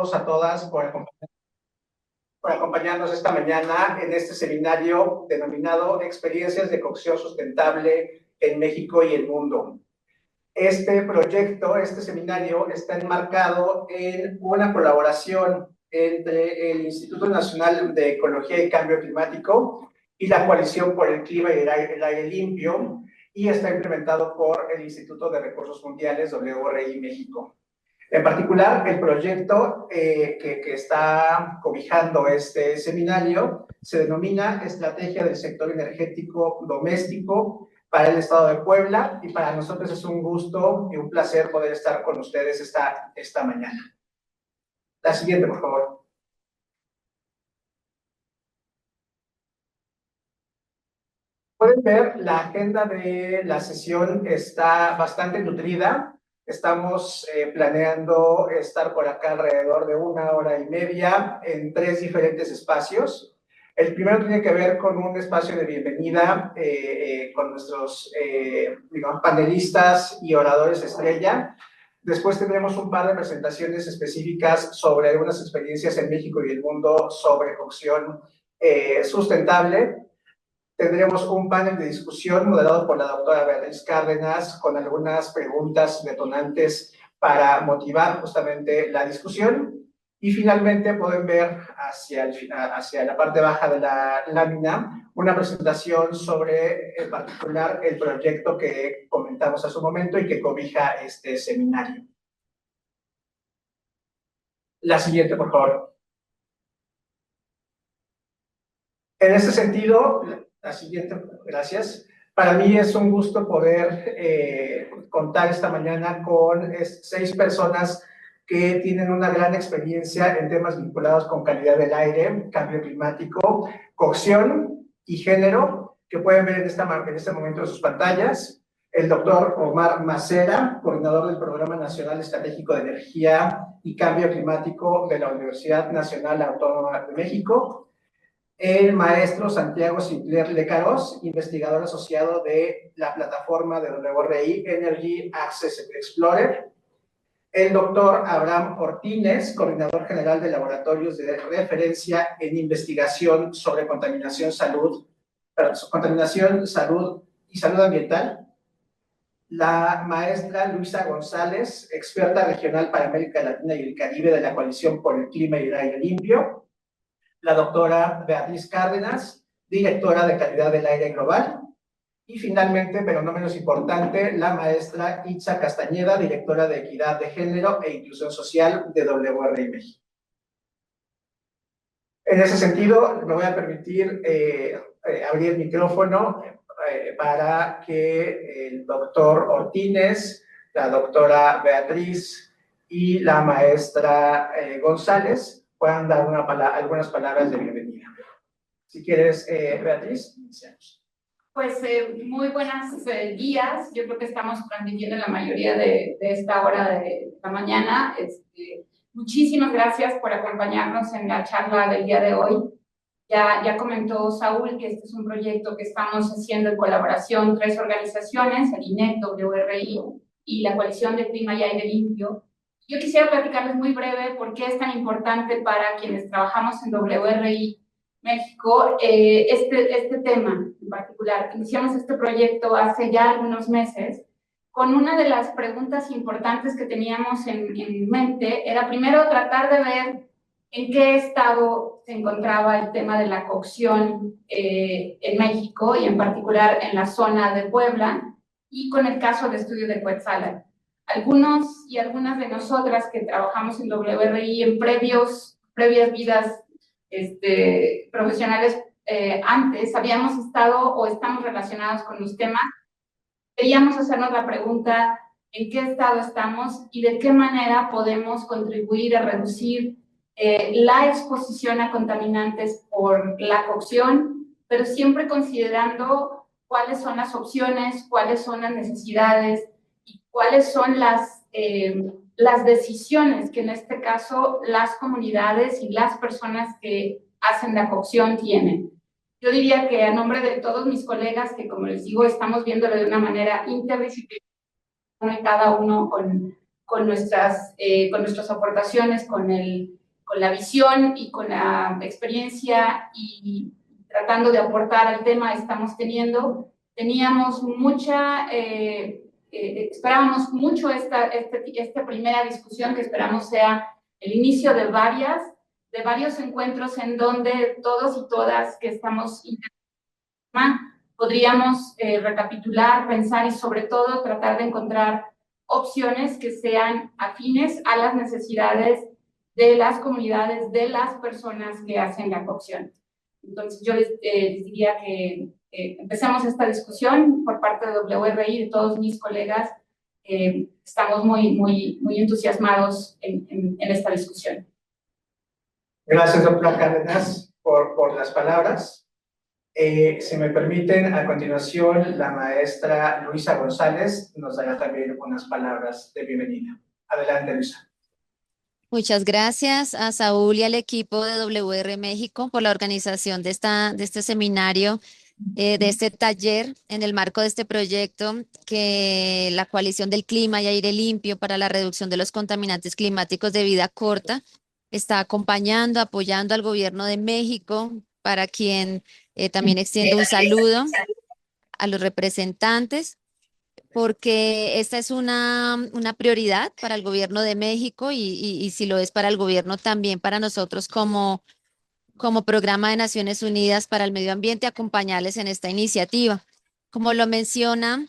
todos, a todas por acompañarnos esta mañana en este seminario denominado Experiencias de Cocción Sustentable en México y el Mundo. Este proyecto, este seminario, está enmarcado en una colaboración entre el Instituto Nacional de Ecología y Cambio Climático y la Coalición por el Clima y el Aire Limpio, y está implementado por el Instituto de Recursos Mundiales, WRI México. En particular, el proyecto que está cobijando este seminario se denomina Estrategia del Sector Energético Doméstico para el Estado de Puebla, y para nosotros es un gusto y un placer poder estar con ustedes esta mañana. La siguiente, por favor. Pueden ver, la agenda de la sesión está bastante nutrida. Estamos planeando estar por acá alrededor de 1 hora y media en 3 diferentes espacios. El primero tiene que ver con un espacio de bienvenida con nuestros panelistas y oradores estrella. Después tendremos un par de presentaciones específicas sobre algunas experiencias en México y el mundo sobre cocción sustentable. Tendremos un panel de discusión moderado por la doctora Beatriz Cárdenas con algunas preguntas detonantes para motivar justamente la discusión. Y finalmente pueden ver hacia la parte baja de la lámina una presentación sobre en particular el proyecto que comentamos hace un momento y que cobija este seminario. La siguiente, por favor. En este sentido, la siguiente, gracias. Para mí es un gusto poder contar esta mañana con 6 personas que tienen una gran experiencia en temas vinculados con calidad del aire, cambio climático, cocción y género, que pueden ver en este momento en sus pantallas. El doctor Omar Macera, coordinador del Programa Nacional Estratégico de Energía y Cambio Climático de la Universidad Nacional Autónoma de México. El maestro Santiago Sinclair Lecaros, investigador asociado de la plataforma de WRI Energy Access Explorer. El doctor Abraham Ortínez, coordinador general de laboratorios de referencia en investigación sobre contaminación, salud y salud ambiental. La maestra Luisa González, experta regional para América Latina y el Caribe de la Coalición por el Clima y el Aire Limpio. La doctora Beatriz Cárdenas, directora de calidad del aire global. Y finalmente, pero no menos importante, la maestra Itza Castañeda, directora de equidad de género e inclusión social de WRI México. En ese sentido, me voy a permitir abrir el micrófono para que el doctor Ortínez, la doctora Beatriz y la maestra González puedan dar algunas palabras de bienvenida. Si quieres, Beatriz, iniciamos. Pues muy buenos días. Yo creo que estamos transmitiendo la mayoría de esta hora de la mañana. Muchísimas gracias por acompañarnos en la charla del día de hoy. Ya comentó Saúl que este es un proyecto que estamos haciendo en colaboración 3 organizaciones, el INEC, WRI y la Coalición de Clima y Aire Limpio. Yo quisiera platicarles muy breve por qué es tan importante para quienes trabajamos en WRI México este tema en particular. Iniciamos este proyecto hace ya algunos meses con una de las preguntas importantes que teníamos en mente. Era primero tratar de ver en qué estado se encontraba el tema de la cocción en México y en particular en la zona de Puebla y con el caso de estudio de Cuetzalan. Algunos y algunas de nosotras que trabajamos en WRI en previas vidas profesionales antes habíamos estado o estamos relacionados con los temas. Queríamos hacernos la pregunta en qué estado estamos y de qué manera podemos contribuir a reducir la exposición a contaminantes por la cocción, pero siempre considerando cuáles son las opciones, cuáles son las necesidades y cuáles son las decisiones que en este caso las comunidades y las personas que hacen la cocción tienen. Yo diría que a nombre de todos mis colegas, que como les digo, estamos viéndolo de una manera interdisciplinaria, cada uno con con nuestras aportaciones, con la visión y con la experiencia y tratando de aportar al tema estamos teníamos esperábamos mucho esta primera discusión que esperamos sea el inicio de varios encuentros en donde todos y todas que estamos podríamos recapitular, pensar y sobre todo tratar de encontrar opciones que sean afines a las necesidades de las comunidades, de las personas que hacen la cocción. Entonces yo les diría que empecemos esta discusión por parte de WRI y de todos mis colegas. Estamos muy entusiasmados en esta discusión. Gracias, doctora Cárdenas, por las palabras. Si me permiten, a continuación, la maestra Luisa González nos dará también unas palabras de bienvenida. Adelante, Luisa. Muchas gracias a Saúl y al equipo de WR México por la organización de este seminario, de este taller en el marco de este proyecto que la Coalición del Clima y Aire Limpio para la Reducción de los Contaminantes Climáticos de Vida Corta está acompañando, apoyando al gobierno de México, para quien también extiendo un saludo a los representantes, porque esta es una prioridad para el gobierno de México y si lo es para el gobierno, también para nosotros como Programa de Naciones Unidas para el Medio Ambiente, acompañarles en esta iniciativa. Como lo menciona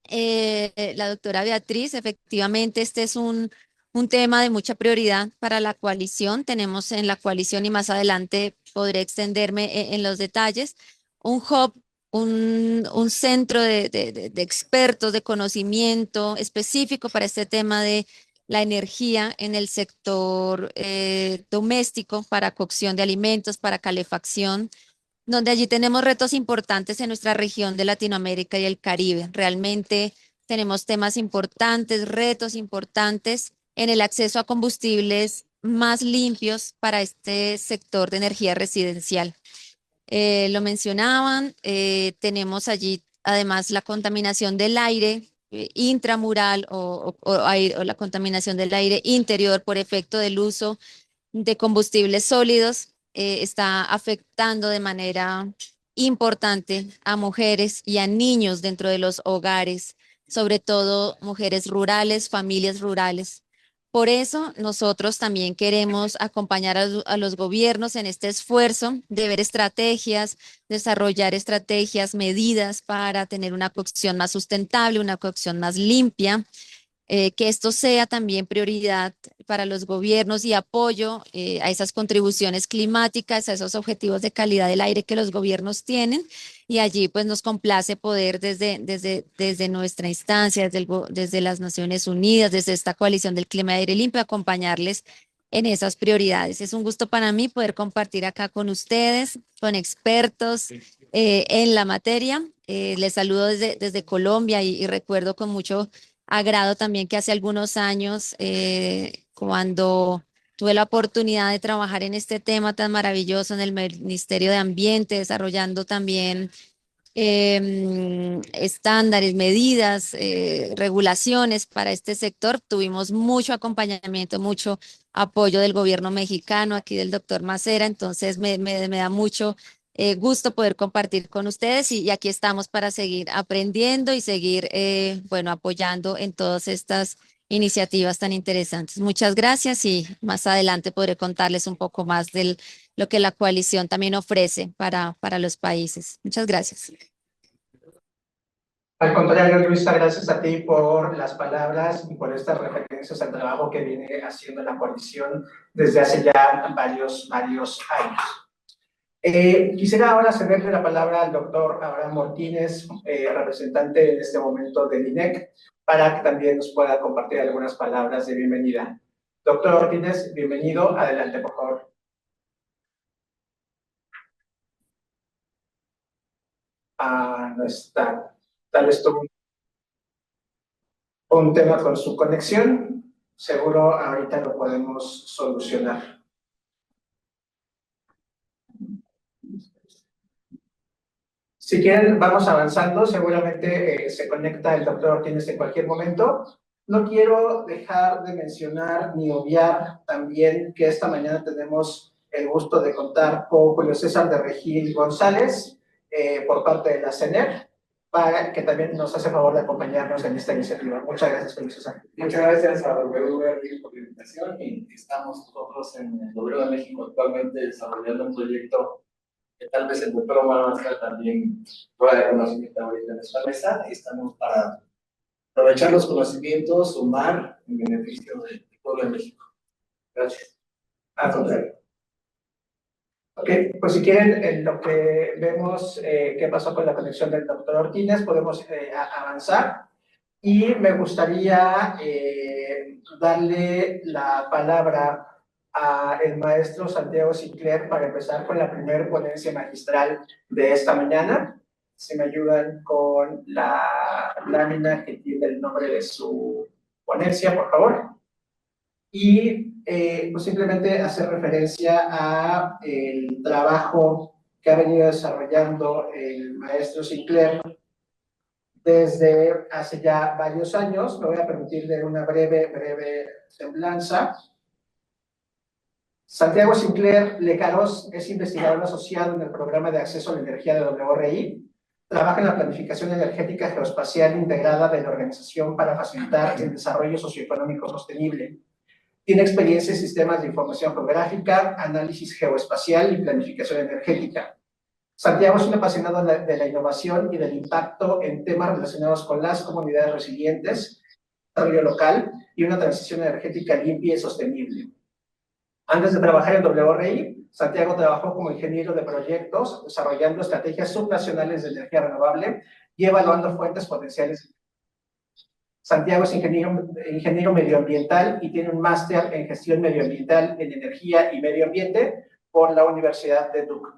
la doctora Beatriz, efectivamente este es un tema de mucha prioridad para la coalición. Tenemos en la coalición, y más adelante podré extenderme en los detalles, un hub, un centro de expertos, de conocimiento específico para este tema de la energía en el sector doméstico, para cocción de alimentos, para calefacción, donde allí tenemos retos importantes en nuestra región de Latinoamérica y el Caribe. Realmente tenemos temas importantes, retos importantes en el acceso a combustibles más limpios para este sector de energía residencial. Lo mencionaban, tenemos allí además la contaminación del aire intramural o la contaminación del aire interior por efecto del uso de combustibles sólidos. Está afectando de manera importante a mujeres y a niños dentro de los hogares, sobre todo mujeres rurales, familias rurales. Por eso nosotros también queremos acompañar a los gobiernos en este esfuerzo de ver estrategias, desarrollar estrategias, medidas para tener una cocción más sustentable, una cocción más limpia, que esto sea también prioridad para los gobiernos y apoyo a esas contribuciones climáticas, a esos objetivos de calidad del aire que los gobiernos tienen. Y allí pues nos complace poder desde nuestra instancia, desde las Naciones Unidas, desde esta coalición del clima y aire limpio, acompañarles en esas prioridades. Es un gusto para mí poder compartir acá con ustedes, con expertos en la materia. Les saludo desde Colombia y recuerdo con mucho agrado también que hace algunos años, cuando tuve la oportunidad de trabajar en este tema tan maravilloso en el Ministerio de Ambiente, desarrollando también estándares, medidas, regulaciones para este sector. Tuvimos mucho acompañamiento, mucho apoyo del gobierno mexicano, aquí del doctor Macera, entonces me da mucho gusto poder compartir con ustedes y aquí estamos para seguir aprendiendo y seguir, bueno, apoyando en todas estas iniciativas tan interesantes. Muchas gracias y más adelante podré contarles un poco más de lo que la coalición también ofrece para los países. Muchas gracias. Al contrario, Luisa, gracias a ti por las palabras y por estas referencias al trabajo que viene haciendo la coalición desde hace ya varios años. Quisiera ahora cederle la palabra al doctor Abraham Martínez, representante en este momento del INEC, para que también nos pueda compartir algunas palabras de bienvenida. Doctor Martínez, bienvenido. Adelante, por favor. No está. Tal vez tuvo un tema con su conexión. Seguro ahorita lo podemos solucionar. Si quieren, vamos avanzando. Seguramente se conecta el doctor Martínez en cualquier momento. No quiero dejar de mencionar ni obviar también que esta mañana tenemos el gusto de contar con Julio César de Regil González, por parte de la CENER, que también nos hace favor de acompañarnos en esta iniciativa. Muchas gracias, Julio César. Muchas gracias a WRI por la invitación y estamos nosotros en el Gobierno de México actualmente desarrollando un proyecto que tal vez el doctor Omar Vázquez también pueda conocimiento ahorita en esta mesa. Estamos para aprovechar los conocimientos, sumar en beneficio del pueblo de México. Gracias. Ok, pues si quieren, en lo que vemos qué pasó con la conexión del doctor Ortínez, podemos avanzar. Y me gustaría darle la palabra al maestro Santiago Sinclair para empezar con la primera ponencia magistral de esta mañana. Si me ayudan con la lámina que tiene el nombre de su ponencia, por favor. Y pues simplemente hacer referencia a el trabajo que ha venido desarrollando el maestro Sinclair desde hace ya varios años. Me voy a permitir de una breve semblanza. Santiago Sinclair Lecaros es investigador asociado en el programa de acceso a la energía de WRI. Trabaja en la planificación energética geoespacial integrada de la organización para facilitar el desarrollo socioeconómico sostenible. Tiene experiencia en sistemas de información geográfica, análisis geoespacial y planificación energética. Santiago es un apasionado de la innovación y del impacto en temas relacionados con las comunidades resilientes, desarrollo local y una transición energética limpia y sostenible. Antes de trabajar en WRI, Santiago trabajó como ingeniero de proyectos, desarrollando estrategias subnacionales de energía renovable y evaluando fuentes potenciales. Santiago es ingeniero medioambiental y tiene un máster en gestión medioambiental en energía y medio ambiente por la Universidad de Duke.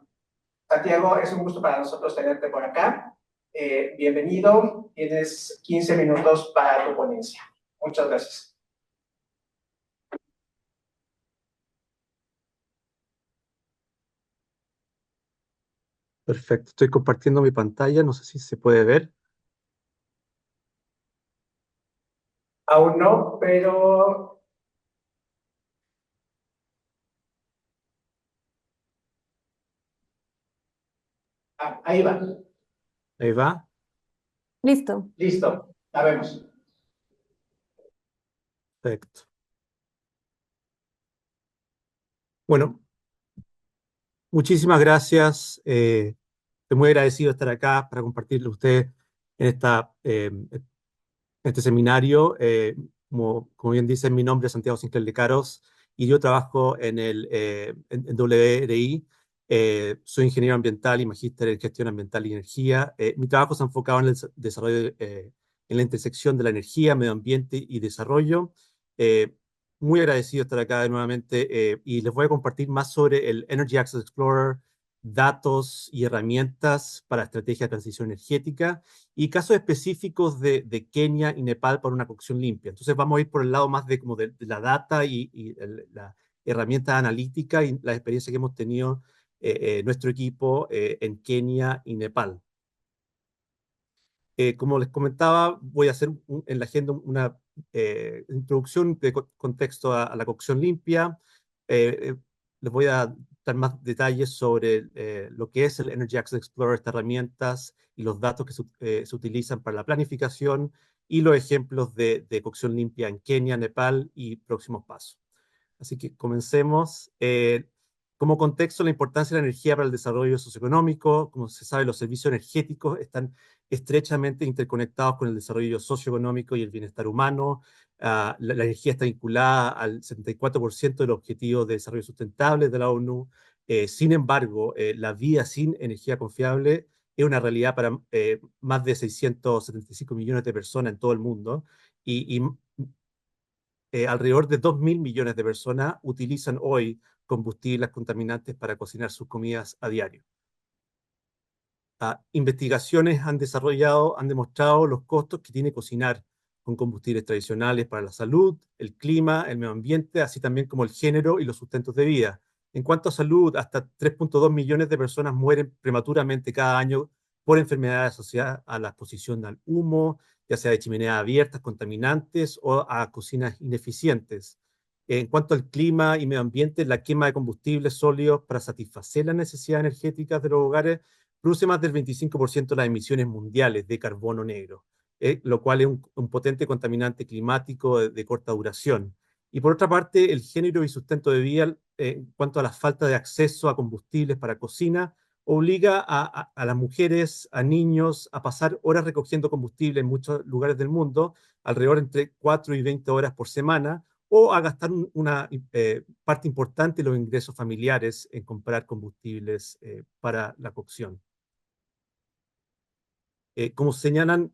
Santiago, es un gusto para nosotros tenerte por acá. Bienvenido, tienes 15 minutos para tu ponencia. Muchas gracias. Perfecto, estoy compartiendo mi pantalla, no sé si se puede ver. Aún no, pero... ahí va. Ahí va. Listo. Listo, la vemos. Perfecto. Bueno, muchísimas gracias. Estoy muy agradecido de estar acá para compartirle a usted en este seminario. Como bien dice, mi nombre es Santiago Sinclair Lecaros y yo trabajo en WRI. Soy ingeniero ambiental y magíster en gestión ambiental y energía. Mi trabajo se ha enfocado en el desarrollo, en la intersección de la energía, medio ambiente y desarrollo. Muy agradecido de estar acá nuevamente y les voy a compartir más sobre el Energy Access Explorer, datos y herramientas para estrategia de transición energética y casos específicos de Kenia y Nepal para una cocción limpia. Entonces vamos a ir por el lado más de la data y la herramienta analítica y la experiencia que hemos tenido nuestro equipo en Kenia y Nepal. Como les comentaba, voy a hacer en la agenda una introducción de contexto a la cocción limpia. Les voy a dar más detalles sobre lo que es el Energy Access Explorer, estas herramientas y los datos que se utilizan para la planificación y los ejemplos de cocción limpia en Kenia, Nepal y próximos pasos. Así que comencemos. Como contexto, la importancia de la energía para el desarrollo socioeconómico. Como se sabe, los servicios energéticos están estrechamente interconectados con el desarrollo socioeconómico y el bienestar humano. La energía está vinculada al 74% del objetivo de desarrollo sustentable de la ONU. Sin embargo, la vida sin energía confiable es una realidad para más de 675 millones de personas en todo el mundo y alrededor de 2.000 millones de personas utilizan hoy combustibles contaminantes para cocinar sus comidas a diario. Investigaciones han demostrado los costos que tiene cocinar con combustibles tradicionales para la salud, el clima, el medio ambiente, así también como el género y los sustentos de vida. En cuanto a salud, hasta 3.2 millones de personas mueren prematuramente cada año por enfermedades asociadas a la exposición al humo, ya sea de chimeneas abiertas, contaminantes o a cocinas ineficientes. En cuanto al clima y medio ambiente, la quema de combustibles sólidos para satisfacer las necesidades energéticas de los hogares produce más del 25% de las emisiones mundiales de carbono negro, lo cual es un potente contaminante climático de corta duración. Y por otra parte, el género y sustento de vida, en cuanto a la falta de acceso a combustibles para cocina, obliga a las mujeres, a niños, a pasar horas recogiendo combustible en muchos lugares del mundo, alrededor entre 4 y 20 horas por semana, o a gastar una parte importante de los ingresos familiares en comprar combustibles para la cocción. Como señalan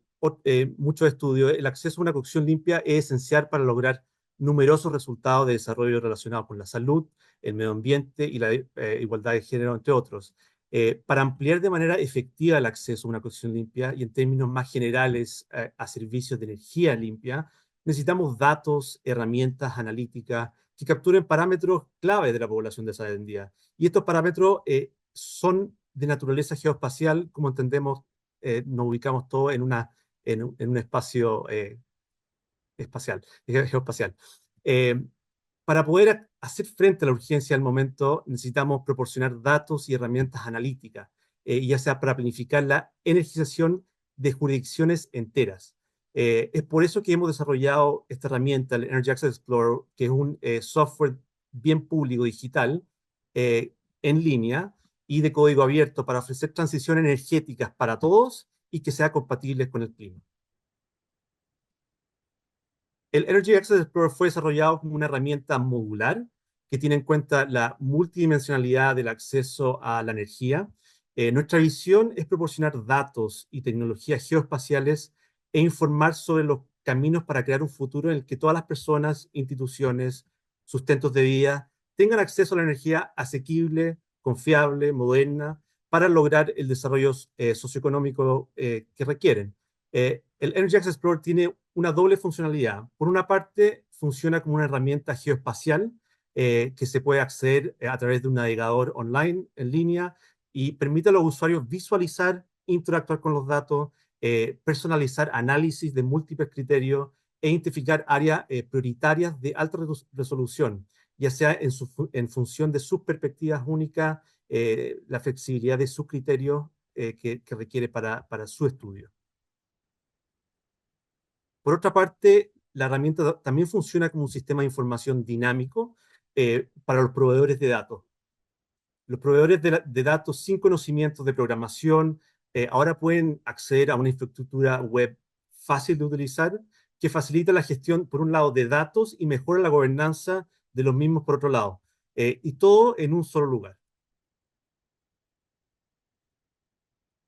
muchos estudios, el acceso a una cocción limpia es esencial para lograr numerosos resultados de desarrollo relacionados con la salud, el medio ambiente y la igualdad de género, entre otros. Para ampliar de manera efectiva el acceso a una cocción limpia y en términos más generales a servicios de energía limpia, necesitamos datos, herramientas analíticas que capturen parámetros clave de la población desatendida. Y estos parámetros son de naturaleza geoespacial, como entendemos, nos ubicamos todos en un espacio geoespacial. Para poder hacer frente a la urgencia del momento, necesitamos proporcionar datos y herramientas analíticas, ya sea para planificar la energización de jurisdicciones enteras. Es por eso que hemos desarrollado esta herramienta, el Energy Access Explorer, que es un software bien público digital en línea y de código abierto para ofrecer transiciones energéticas para todos y que sea compatibles con el clima. El Energy Access Explorer fue desarrollado como una herramienta modular que tiene en cuenta la multidimensionalidad del acceso a la energía. Nuestra visión es proporcionar datos y tecnologías geoespaciales e informar sobre los caminos para crear un futuro en el que todas las personas, instituciones, sustentos de vida tengan acceso a la energía asequible, confiable, moderna, para lograr el desarrollo socioeconómico que requieren. El Energy Access Explorer tiene una doble funcionalidad. Por una parte, funciona como una herramienta geoespacial que se puede acceder a través de un navegador online, en línea, y permite a los usuarios visualizar, interactuar con los datos, personalizar análisis de múltiples criterios e identificar áreas prioritarias de alta resolución, ya sea en función de sus perspectivas únicas, la flexibilidad de sus criterios que requiere para su estudio. Por otra parte, la herramienta también funciona como un sistema de información dinámico para los proveedores de datos. Los proveedores de datos sin conocimientos de programación ahora pueden acceder a una infraestructura web fácil de utilizar que facilita la gestión, por un lado, de datos y mejora la gobernanza de los mismos, por otro lado. Y todo en un solo lugar.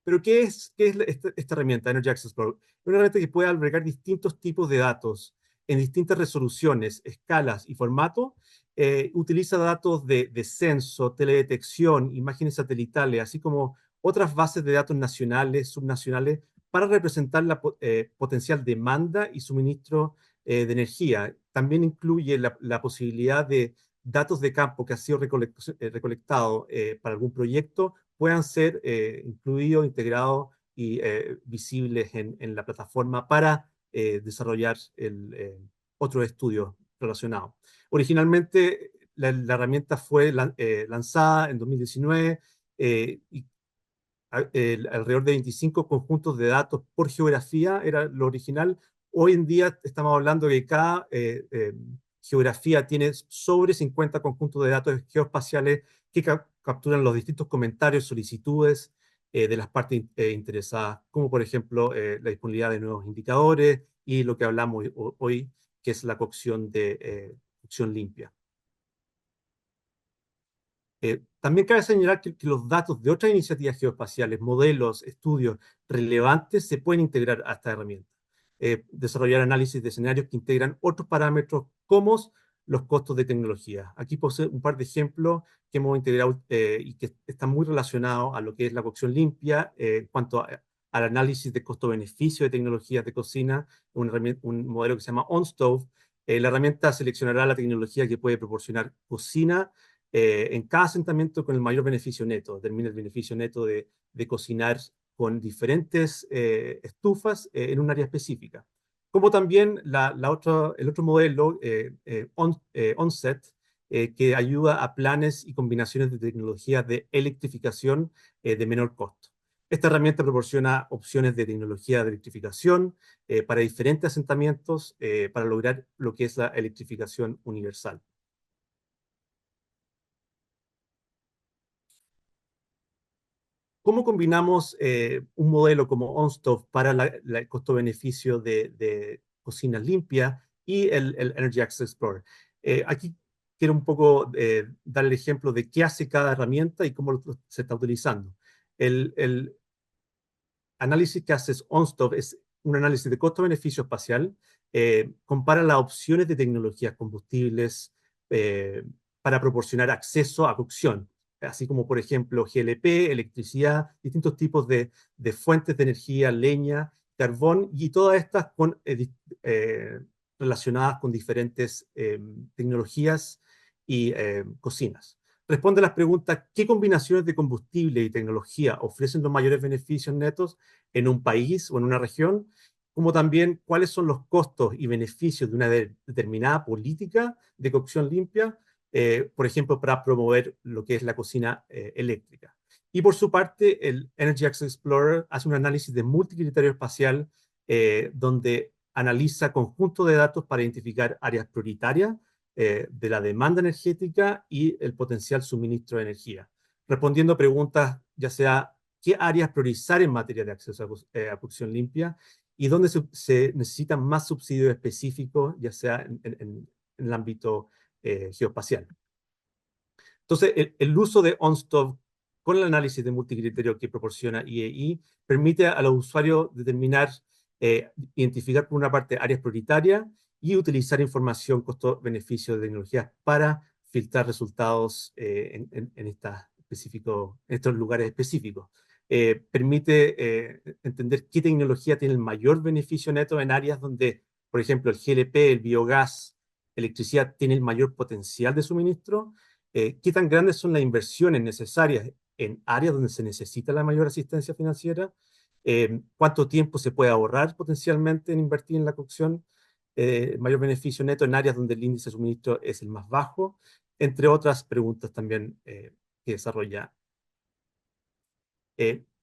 Pero ¿qué es esta herramienta, Energy Access Explorer? Es una herramienta que puede albergar distintos tipos de datos en distintas resoluciones, escalas y formatos. Utiliza datos de censo, teledetección, imágenes satelitales, así como otras bases de datos nacionales, subnacionales, para representar la potencial demanda y suministro de energía. También incluye la posibilidad de datos de campo que ha sido recolectado para algún proyecto puedan ser incluidos, integrados y visibles en la plataforma para desarrollar otros estudios relacionados. Originalmente, la herramienta fue lanzada en 2019 y alrededor de 25 conjuntos de datos por geografía era lo original. Hoy en día estamos hablando de que cada geografía tiene sobre 50 conjuntos de datos geoespaciales que capturan los distintos comentarios, solicitudes de las partes interesadas, como por ejemplo la disponibilidad de nuevos indicadores y lo que hablamos hoy, que es la cocción limpia. También cabe señalar que los datos de otras iniciativas geoespaciales, modelos, estudios relevantes se pueden integrar a esta herramienta. Desarrollar análisis de escenarios que integran otros parámetros como los costos de tecnología. Aquí posee un par de ejemplos que hemos integrado y que están muy relacionados a lo que es la cocción limpia en cuanto al análisis de costo-beneficio de tecnologías de cocina, un modelo que se llama OnStove. La herramienta seleccionará la tecnología que puede proporcionar cocina en cada asentamiento con el mayor beneficio neto. Determina el beneficio neto de cocinar con diferentes estufas en un área específica. Como también el otro modelo, Onset, que ayuda a planes y combinaciones de tecnologías de electrificación de menor costo. Esta herramienta proporciona opciones de tecnología de electrificación para diferentes asentamientos para lograr lo que es la electrificación universal. ¿Cómo combinamos un modelo como OnStove para el costo-beneficio de cocinas limpias y el Energy Access Explorer? Aquí quiero un poco dar el ejemplo de qué hace cada herramienta y cómo se está utilizando. El análisis que hace OnStove es un análisis de costo-beneficio espacial, compara las opciones de tecnologías combustibles para proporcionar acceso a cocción, así como, por ejemplo, GLP, electricidad, distintos tipos de fuentes de energía, leña, carbón, y todas estas relacionadas con diferentes tecnologías y cocinas. Responde a las preguntas: ¿qué combinaciones de combustible y tecnología ofrecen los mayores beneficios netos en un país o en una región? Como también, ¿cuáles son los costos y beneficios de una determinada política de cocción limpia? Por ejemplo, para promover lo que es la cocina eléctrica. Y por su parte, el Energy Access Explorer hace un análisis de multicriterio espacial donde analiza conjuntos de datos para identificar áreas prioritarias de la demanda energética y el potencial suministro de energía, respondiendo preguntas ya sea qué áreas priorizar en materia de acceso a cocción limpia y dónde se necesitan más subsidios específicos, ya sea en el ámbito geoespacial. Entonces, el uso de OnStove con el análisis de multicriterio que proporciona IEI permite a los usuarios determinar, identificar por una parte áreas prioritarias y utilizar información costo-beneficio de tecnologías para filtrar resultados en estos lugares específicos. Permite entender qué tecnología tiene el mayor beneficio neto en áreas donde, por ejemplo, el GLP, el biogás, electricidad tiene el mayor potencial de suministro, qué tan grandes son las inversiones necesarias en áreas donde se necesita la mayor asistencia financiera, cuánto tiempo se puede ahorrar potencialmente en invertir en la cocción, mayor beneficio neto en áreas donde el índice de suministro es el más bajo, entre otras preguntas también que desarrolla.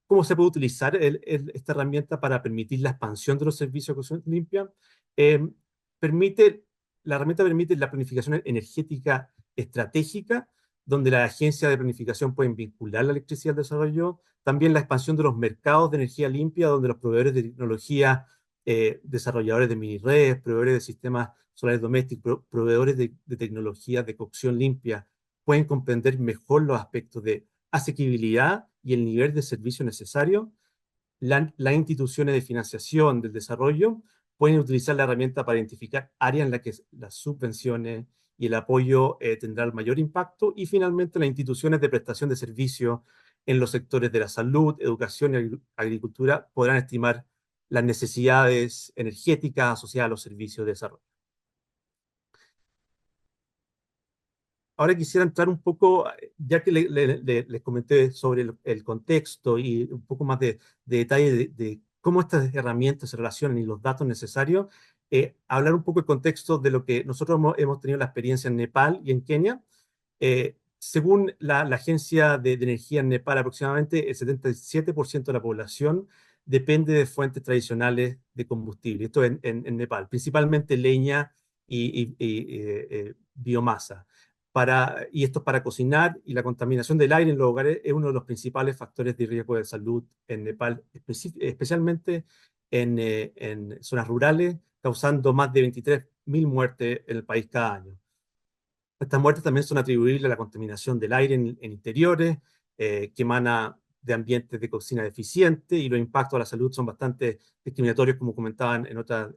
¿Cómo se puede utilizar esta herramienta para permitir la expansión de los servicios de cocción limpia? La herramienta permite la planificación energética estratégica, donde las agencias de planificación pueden vincular la electricidad al desarrollo, también la expansión de los mercados de energía limpia, donde los proveedores de tecnología, desarrolladores de mini redes, proveedores de sistemas solares domésticos, proveedores de tecnología de cocción limpia, pueden comprender mejor los aspectos de asequibilidad y el nivel de servicio necesario. Las instituciones de financiación del desarrollo pueden utilizar la herramienta para identificar áreas en las que las subvenciones y el apoyo tendrán el mayor impacto. Y finalmente, las instituciones de prestación de servicios en los sectores de la salud, educación y agricultura podrán estimar las necesidades energéticas asociadas a los servicios de desarrollo. Ahora quisiera entrar un poco, ya que les comenté sobre el contexto y un poco más de detalle de cómo estas herramientas se relacionan y los datos necesarios, hablar un poco del contexto de lo que nosotros hemos tenido la experiencia en Nepal y en Kenia. Según la Agencia de Energía en Nepal, aproximadamente el 77% de la población depende de fuentes tradicionales de combustible. Esto en Nepal, principalmente leña y biomasa. Y esto es para cocinar, y la contaminación del aire en los hogares es uno de los principales factores de riesgo de salud en Nepal, especialmente en zonas rurales, causando más de 23.000 muertes en el país cada año. Estas muertes también son atribuibles a la contaminación del aire en interiores, que emana de ambientes de cocina deficiente, y los impactos a la salud son bastante discriminatorios, como comentaban en otras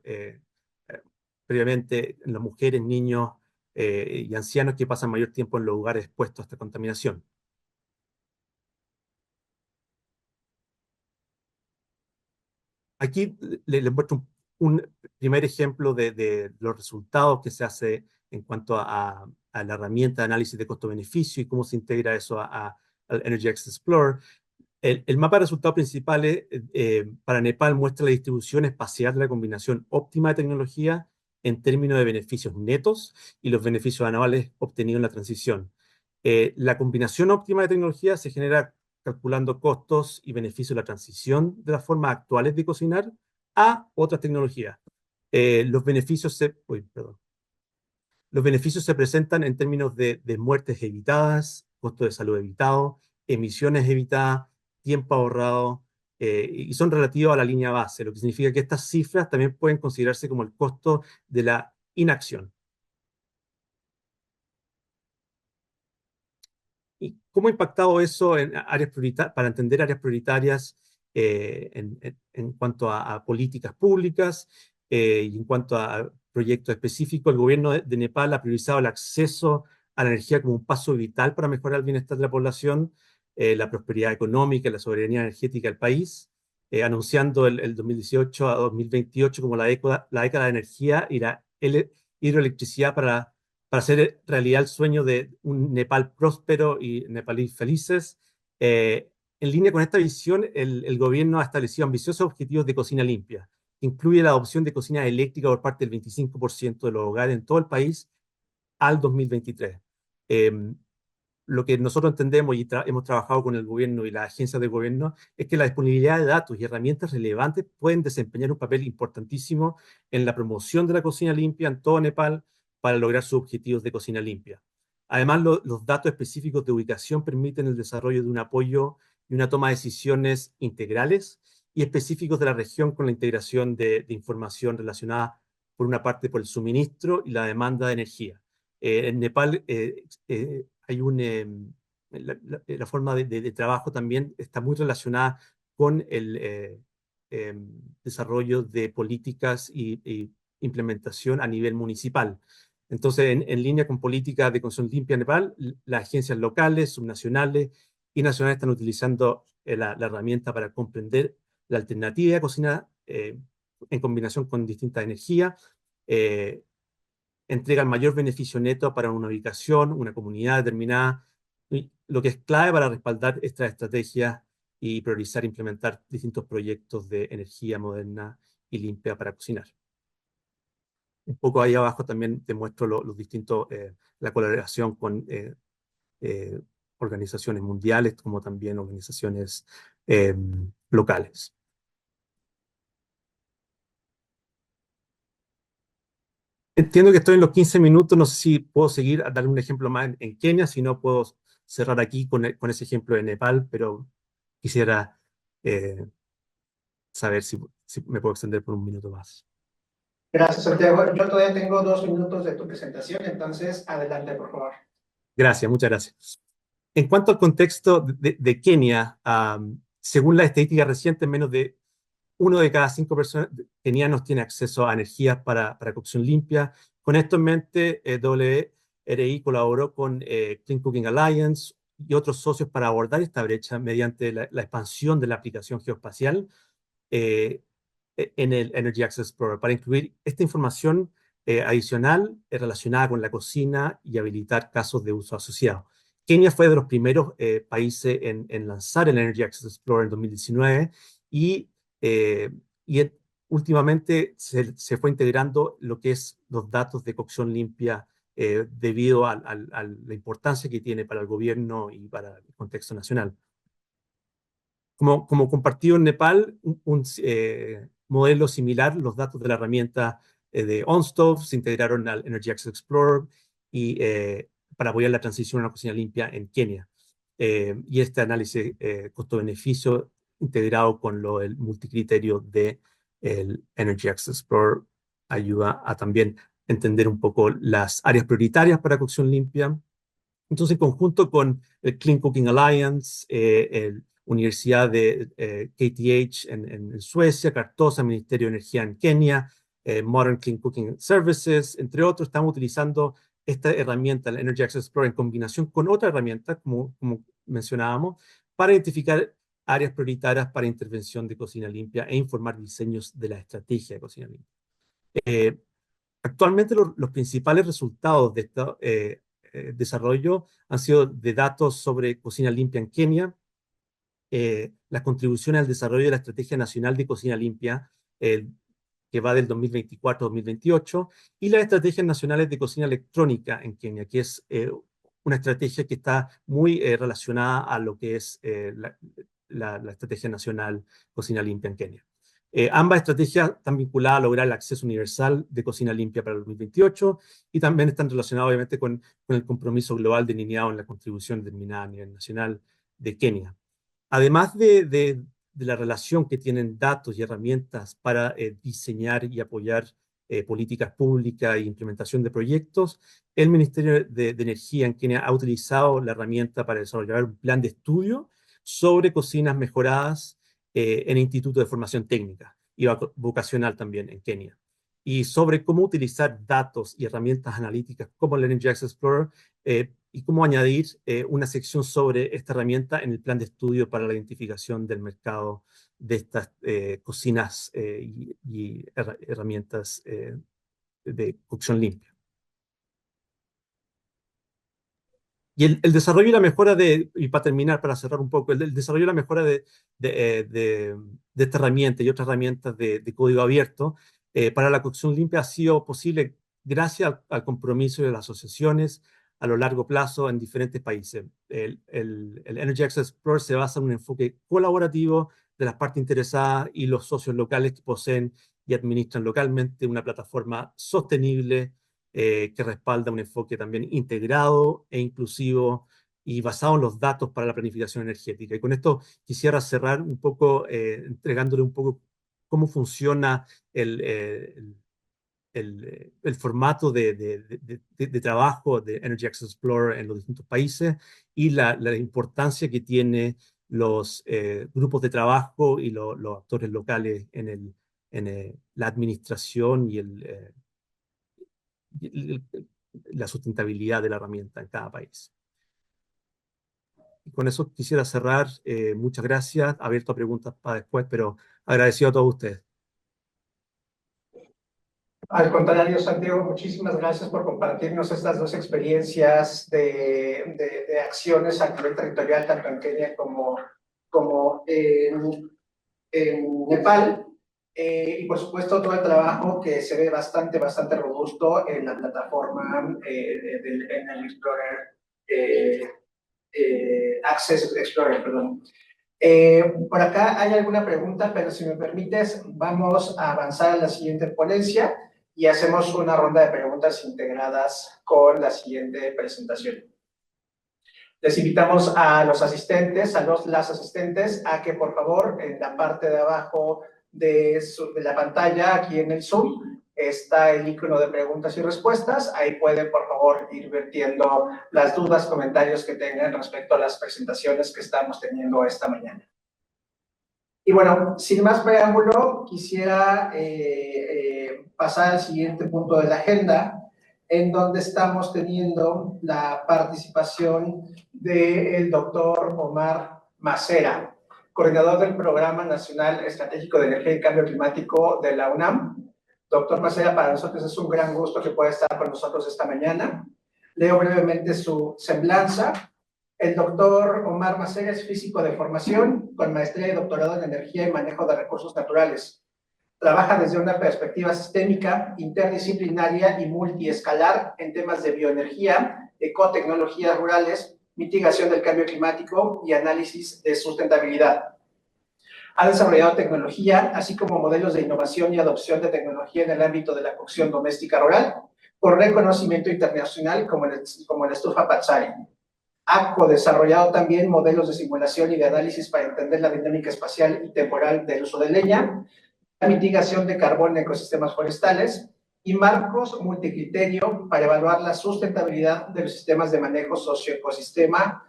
previamente, en las mujeres, niños y ancianos que pasan mayor tiempo en los lugares expuestos a esta contaminación. Aquí les muestro un primer ejemplo de los resultados que se hace en cuanto a la herramienta de análisis de costo-beneficio y cómo se integra eso al Energy Access Explorer. El mapa de resultados principales para Nepal muestra la distribución espacial de la combinación óptima de tecnología en términos de beneficios netos y los beneficios anuales obtenidos en la transición. La combinación óptima de tecnología se genera calculando costos y beneficios de la transición de las formas actuales de cocinar a otras tecnologías. Perdón. Los beneficios se presentan en términos de muertes evitadas, costo de salud evitado, emisiones evitadas, tiempo ahorrado, y son relativos a la línea base, lo que significa que estas cifras también pueden considerarse como el costo de la inacción. ¿Y cómo ha impactado eso en áreas prioritarias, para entender áreas prioritarias en cuanto a políticas públicas y en cuanto a proyectos específicos? El gobierno de Nepal ha priorizado el acceso a la energía como un paso vital para mejorar el bienestar de la población, la prosperidad económica y la soberanía energética del país, anunciando el 2018 a 2028 como la década de energía y la hidroelectricidad para hacer realidad el sueño de un Nepal próspero y nepalíes felices. En línea con esta visión, el gobierno ha establecido ambiciosos objetivos de cocina limpia, que incluye la adopción de cocina eléctrica por parte del 25% de los hogares en todo el país al 2023. Lo que nosotros entendemos y hemos trabajado con el gobierno y las agencias del gobierno es que la disponibilidad de datos y herramientas relevantes pueden desempeñar un papel importantísimo en la promoción de la cocina limpia en todo Nepal para lograr sus objetivos de cocina limpia. Además, los datos específicos de ubicación permiten el desarrollo de un apoyo y una toma de decisiones integrales y específicos de la región con la integración de información relacionada, por una parte, por el suministro y la demanda de energía. En Nepal hay la forma de trabajo también está muy relacionada con el desarrollo de políticas y implementación a nivel municipal. Entonces, en línea con políticas de consumo limpia en Nepal, las agencias locales, subnacionales y nacionales están utilizando la herramienta para comprender la alternativa de cocina en combinación con distintas energías. Entrega el mayor beneficio neto para una ubicación, una comunidad determinada, lo que es clave para respaldar estas estrategias y priorizar e implementar distintos proyectos de energía moderna y limpia para cocinar. Un poco ahí abajo también te muestro los distintos, la colaboración con organizaciones mundiales como también organizaciones locales. Entiendo que estoy en los 15 minutos, no sé si puedo seguir a dar un ejemplo más en Kenia, si no puedo cerrar aquí con ese ejemplo de Nepal, pero quisiera saber si me puedo extender por un minuto más. Gracias, Santiago. Yo todavía tengo 2 minutos de tu presentación, entonces adelante, por favor. Gracias, muchas gracias. En cuanto al contexto de Kenia, según la estadística reciente, menos de 1 de cada 5 personas kenianos tiene acceso a energías para cocción limpia. Con esto en mente, WRI colaboró con Clean Cooking Alliance y otros socios para abordar esta brecha mediante la expansión de la aplicación geoespacial en el Energy Access Explorer, para incluir esta información adicional relacionada con la cocina y habilitar casos de uso asociado. Kenia fue de los primeros países en lanzar el Energy Access Explorer en 2019 y últimamente se fue integrando lo que es los datos de cocción limpia debido a la importancia que tiene para el gobierno y para el contexto nacional. Como compartido en Nepal, un modelo similar, los datos de la herramienta de OnStove se integraron al Energy Access Explorer y para apoyar la transición a una cocina limpia en Kenia. Y este análisis costo-beneficio integrado con el multicriterio del Energy Access Explorer ayuda a también entender un poco las áreas prioritarias para cocción limpia. Entonces, en conjunto con el Clean Cooking Alliance, Universidad de KTH en Suecia, Cartosa, Ministerio de Energía en Kenia, Modern Clean Cooking Services, entre otros, estamos utilizando esta herramienta, el Energy Access Explorer, en combinación con otra herramienta, como mencionábamos, para identificar áreas prioritarias para intervención de cocina limpia e informar diseños de la estrategia de cocina limpia. Actualmente los principales resultados de este desarrollo han sido de datos sobre cocina limpia en Kenia, las contribuciones al desarrollo de la Estrategia Nacional de Cocina Limpia, que va del 2024 al 2028, y las estrategias nacionales de cocina electrónica en Kenia, que es una estrategia que está muy relacionada a lo que es la Estrategia Nacional Cocina Limpia en Kenia. Ambas estrategias están vinculadas a lograr el acceso universal de cocina limpia para el 2028 y también están relacionadas obviamente con el compromiso global delineado en la contribución determinada a nivel nacional de Kenia. Además de la relación que tienen datos y herramientas para diseñar y apoyar políticas públicas e implementación de proyectos, el Ministerio de Energía en Kenia ha utilizado la herramienta para desarrollar un plan de estudio sobre cocinas mejoradas en el Instituto de Formación Técnica y Vocacional también en Kenia, y sobre cómo utilizar datos y herramientas analíticas como el Energy Access Explorer y cómo añadir una sección sobre esta herramienta en el plan de estudio para la identificación del mercado de estas cocinas y herramientas de cocción limpia. Y el desarrollo y la mejora y para terminar, para cerrar un poco, el desarrollo y la mejora de esta herramienta y otras herramientas de código abierto para la cocción limpia ha sido posible gracias al compromiso de las asociaciones a lo largo plazo en diferentes países. El Energy Access Explorer se basa en un enfoque colaborativo de las partes interesadas y los socios locales que poseen y administran localmente una plataforma sostenible que respalda un enfoque también integrado e inclusivo y basado en los datos para la planificación energética. Y con esto quisiera cerrar un poco, entregándole un poco cómo funciona el formato de trabajo de Energy Access Explorer en los distintos países y la importancia que tiene los grupos de trabajo y los actores locales en la administración y la sustentabilidad de la herramienta en cada país. Y con eso quisiera cerrar. Muchas gracias. Abierto a preguntas para después, pero agradecido a todos ustedes. Al contrario, Santiago, muchísimas gracias por compartirnos estas dos experiencias de acciones a nivel territorial, tanto en Kenia como en Nepal. Y por supuesto todo el trabajo que se ve bastante robusto en la plataforma del Energy Explorer, Access Explorer, perdón. Por acá hay alguna pregunta, pero si me permites, vamos a avanzar a la siguiente ponencia y hacemos una ronda de preguntas integradas con la siguiente presentación. Les invitamos a los asistentes, las asistentes, a que por favor en la parte de abajo de la pantalla, aquí en el Zoom, está el icono de preguntas y respuestas. Ahí pueden por favor ir vertiendo las dudas, comentarios que tengan respecto a las presentaciones que estamos teniendo esta mañana. Y bueno, sin más preámbulo, quisiera pasar al siguiente punto de la agenda, en donde estamos teniendo la participación del doctor Omar Macera, coordinador del Programa Nacional Estratégico de Energía y Cambio Climático de la UNAM. Doctor Macera, para nosotros es un gran gusto que pueda estar con nosotros esta mañana. Leo brevemente su semblanza. El doctor Omar Macera es físico de formación, con maestría y doctorado en energía y manejo de recursos naturales. Trabaja desde una perspectiva sistémica, interdisciplinaria y multiescalar en temas de bioenergía, ecotecnologías rurales, mitigación del cambio climático y análisis de sustentabilidad. Ha desarrollado tecnología, así como modelos de innovación y adopción de tecnología en el ámbito de la cocción doméstica rural, por reconocimiento internacional como la estufa Pazzari. Ha co-desarrollado también modelos de simulación y de análisis para entender la dinámica espacial y temporal del uso de leña, la mitigación de carbono en ecosistemas forestales y marcos multicriterio para evaluar la sustentabilidad de los sistemas de manejo socioecosistemas.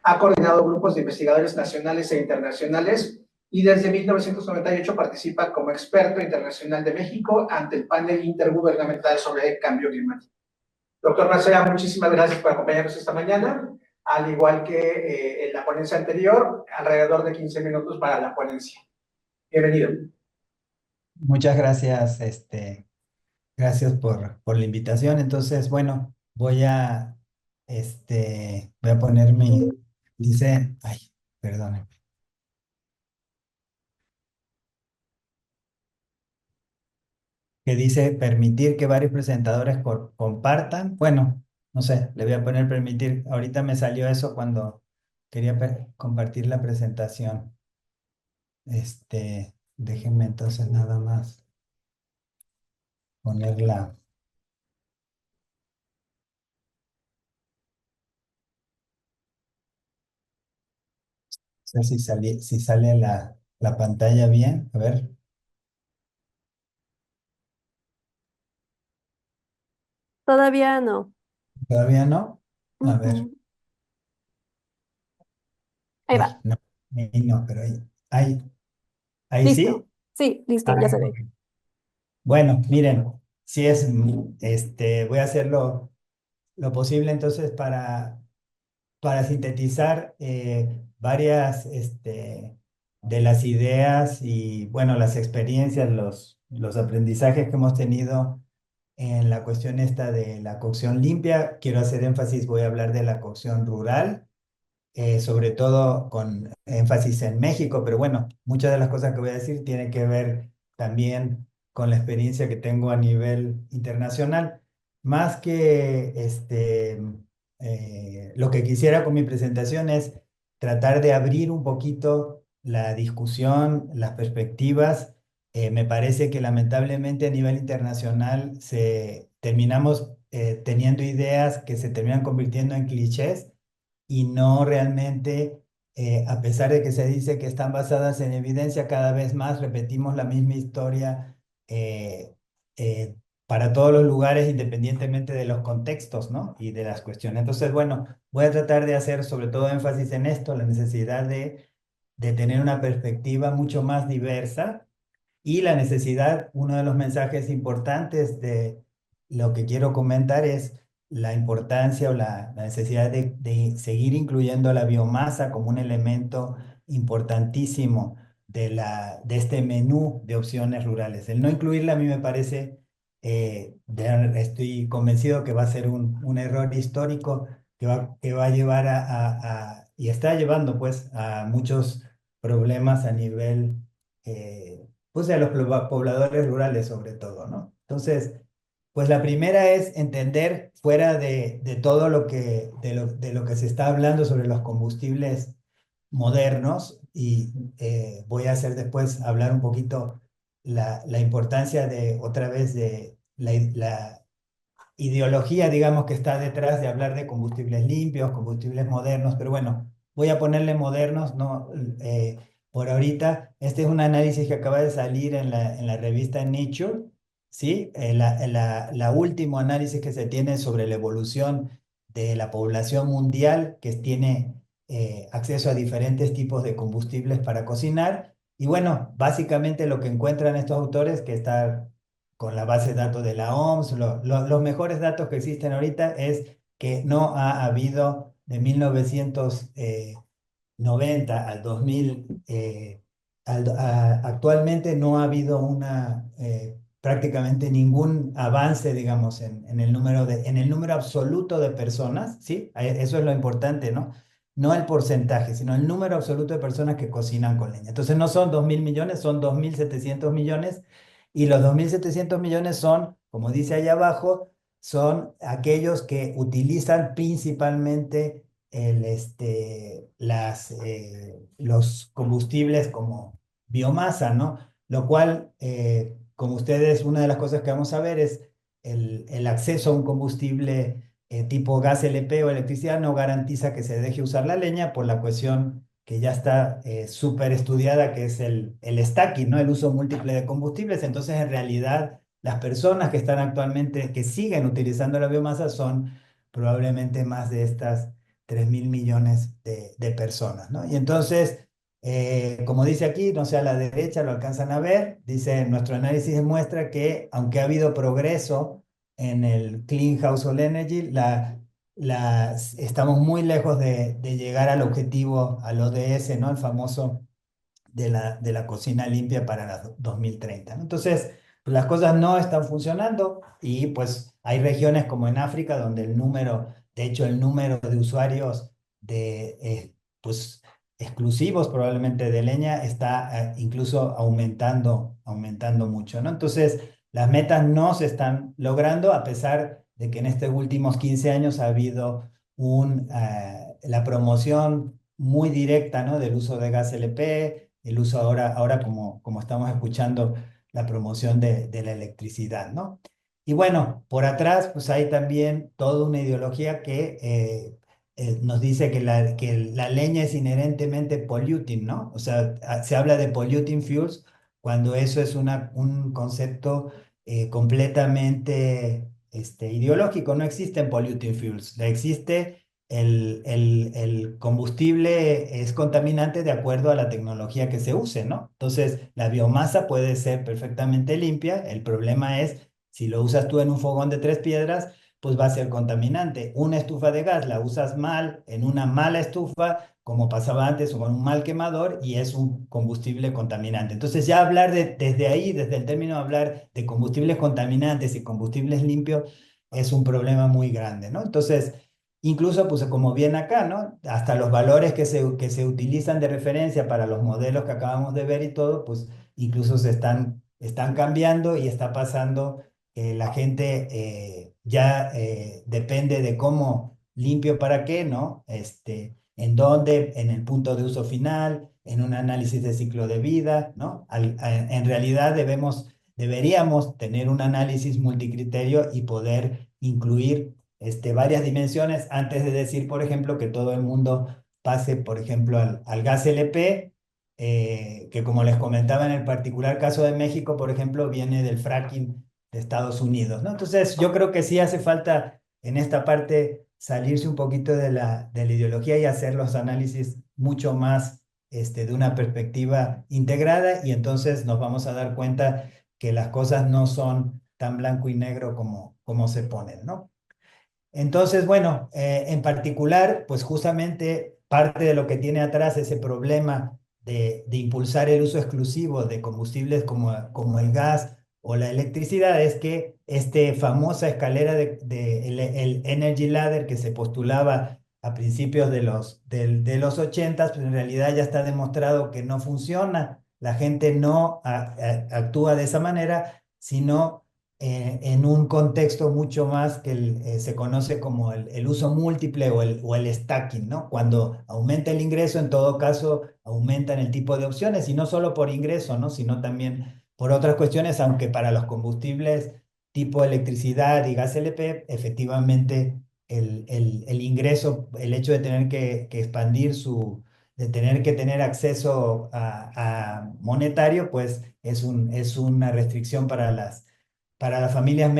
Ha coordinado grupos de investigadores nacionales e internacionales y desde 1998 participa como experto internacional de México ante el panel intergubernamental sobre cambio climático. Doctor Macera, muchísimas gracias por acompañarnos esta mañana, al igual que en la ponencia anterior, alrededor de 15 minutos para la ponencia. Bienvenido. Muchas gracias, gracias por la invitación. Entonces, bueno, voy a voy a poner dice, ay, perdón. Que dice permitir que varios presentadores compartan. Bueno, no sé, le voy a poner permitir. Ahorita me salió eso cuando quería compartir la presentación. Déjenme entonces nada más ponerla. No sé si sale la pantalla bien. A ver, Todavía no. ¿todavía no? A ver, Ujú. Ahí ay, va. no, ahí no, pero ahí Listo. sí. Sí, listo, Ah, ya se ve. ok. Bueno, miren, si es, voy a hacer lo posible entonces para sintetizar varias de las ideas y, bueno, las experiencias, los aprendizajes que hemos tenido en la cuestión esta de la cocción limpia. Quiero hacer énfasis, voy a hablar de la cocción rural, sobre todo con énfasis en México, pero bueno, muchas de las cosas que voy a decir tienen que ver también con la experiencia que tengo a nivel internacional. Más que lo que quisiera con mi presentación es tratar de abrir un poquito la discusión, las perspectivas. Me parece que lamentablemente a nivel internacional terminamos teniendo ideas que se terminan convirtiendo en clichés y no realmente, a pesar de que se dice que están basadas en evidencia, cada vez más repetimos la misma historia eh, eh, para todos los lugares, independientemente de los contextos, ¿no? Y de las cuestiones. Entonces, bueno, voy a tratar de hacer sobre todo énfasis en esto, la necesidad de tener una perspectiva mucho más diversa y la necesidad, uno de los mensajes importantes de lo que quiero comentar es la importancia o la necesidad de seguir incluyendo la biomasa como un elemento importantísimo de este menú de opciones rurales. El no incluirla a mí me parece, estoy convencido que va a ser un error histórico que va a llevar y está llevando pues a muchos problemas a nivel pues de los pobladores rurales sobre todo, ¿no? Entonces, pues la primera es entender fuera de todo de lo que se está hablando sobre los combustibles modernos y voy a hacer después hablar un poquito la importancia de otra vez de la ideología, digamos, que está detrás de hablar de combustibles limpios, combustibles modernos, pero bueno, voy a ponerle modernos, ¿no? Por ahorita, este es un análisis que acaba de salir en la revista Nature, ¿sí? La último análisis que se tiene sobre la evolución de la población mundial que tiene acceso a diferentes tipos de combustibles para cocinar. Y bueno, básicamente lo que encuentran estos autores, que está con la base de datos de la OMS. Los mejores datos que existen ahorita es que no ha habido de 1990 al 2000, actualmente no ha habido prácticamente ningún avance, digamos, en el número absoluto de personas, ¿sí? Eso es lo importante, ¿no? No el porcentaje, sino el número absoluto de personas que cocinan con leña. Entonces no son 2.000 millones, son 2.700 millones y los 2.700 millones son, como dice ahí abajo, son aquellos que utilizan principalmente los combustibles como biomasa, ¿no? Lo cual, como ustedes, una de las cosas que vamos a ver es el acceso a un combustible tipo gas LP o electricidad no garantiza que se deje usar la leña por la cuestión que ya está súper estudiada, que es el stacking, ¿no? El uso múltiple de combustibles. Entonces, en realidad, las personas que están actualmente, que siguen utilizando la biomasa son probablemente más de estas 3.000 millones de personas, ¿no? Y entonces, como dice aquí, no sé, a la derecha lo alcanzan a ver, dice, nuestro análisis demuestra que aunque ha habido progreso en el Clean Household Energy, estamos muy lejos de llegar al objetivo, al ODS, ¿no? El famoso de la cocina limpia para la 2030, ¿no? Entonces, pues las cosas no están funcionando y pues hay regiones como en África donde el número De hecho, el número de usuarios pues, exclusivos probablemente de leña está incluso aumentando mucho, ¿no? Entonces, las metas no se están logrando a pesar de que en estos últimos 15 años ha habido la promoción muy directa, ¿no? Del uso de gas LP, el uso ahora como estamos escuchando, la promoción de la electricidad, ¿no? Y bueno, por atrás, pues hay también toda una ideología que nos dice que la leña es inherentemente polluting, ¿no? O sea, se habla de polluting fuels cuando eso es un concepto completamente ideológico. No existen polluting fuels, existe el combustible es contaminante de acuerdo a la tecnología que se use, ¿no? Entonces, la biomasa puede ser perfectamente limpia. El problema es si lo usas tú en un fogón de 3 piedras, pues va a ser contaminante. Una estufa de gas la usas mal, en una mala estufa, como pasaba antes, o con un mal quemador, y es un combustible contaminante. Entonces ya hablar desde ahí, desde el término de hablar de combustibles contaminantes y combustibles limpios, es un problema muy grande, ¿no? Entonces, incluso, pues como bien acá, ¿no? Hasta los valores que se utilizan de referencia para los modelos que acabamos de ver y todo, pues incluso están cambiando y está pasando la gente ya depende de cómo limpio para qué, ¿no? En dónde, en el punto de uso final, en un análisis de ciclo de vida, ¿no? En realidad deberíamos tener un análisis multicriterio y poder incluir varias dimensiones antes de decir, por ejemplo, que todo el mundo pase, por ejemplo, al gas LP, que como les comentaba en el particular caso de México, por ejemplo, viene del fracking de Estados Unidos, ¿no? Entonces, yo creo que sí hace falta en esta parte salirse un poquito de la ideología y hacer los análisis mucho más de una perspectiva integrada, y entonces nos vamos a dar cuenta que las cosas no son tan blanco y negro como se ponen, ¿no? Entonces, bueno, en particular, pues justamente parte de lo que tiene atrás ese problema de impulsar el uso exclusivo de combustibles como el gas o la electricidad es que famosa escalera el Energy Ladder que se postulaba a principios de los 80, pues en realidad ya está demostrado que no funciona. La gente no actúa de esa manera, sino en un contexto mucho más que se conoce como el uso múltiple o el stacking, ¿no? Cuando aumenta el ingreso, en todo caso, aumentan el tipo de opciones, y no solo por ingreso, ¿no? Sino también por otras cuestiones, aunque para los combustibles tipo electricidad y gas LP, efectivamente, el ingreso, el hecho de tener que expandir de tener que tener acceso a monetario, pues es una restricción para las familias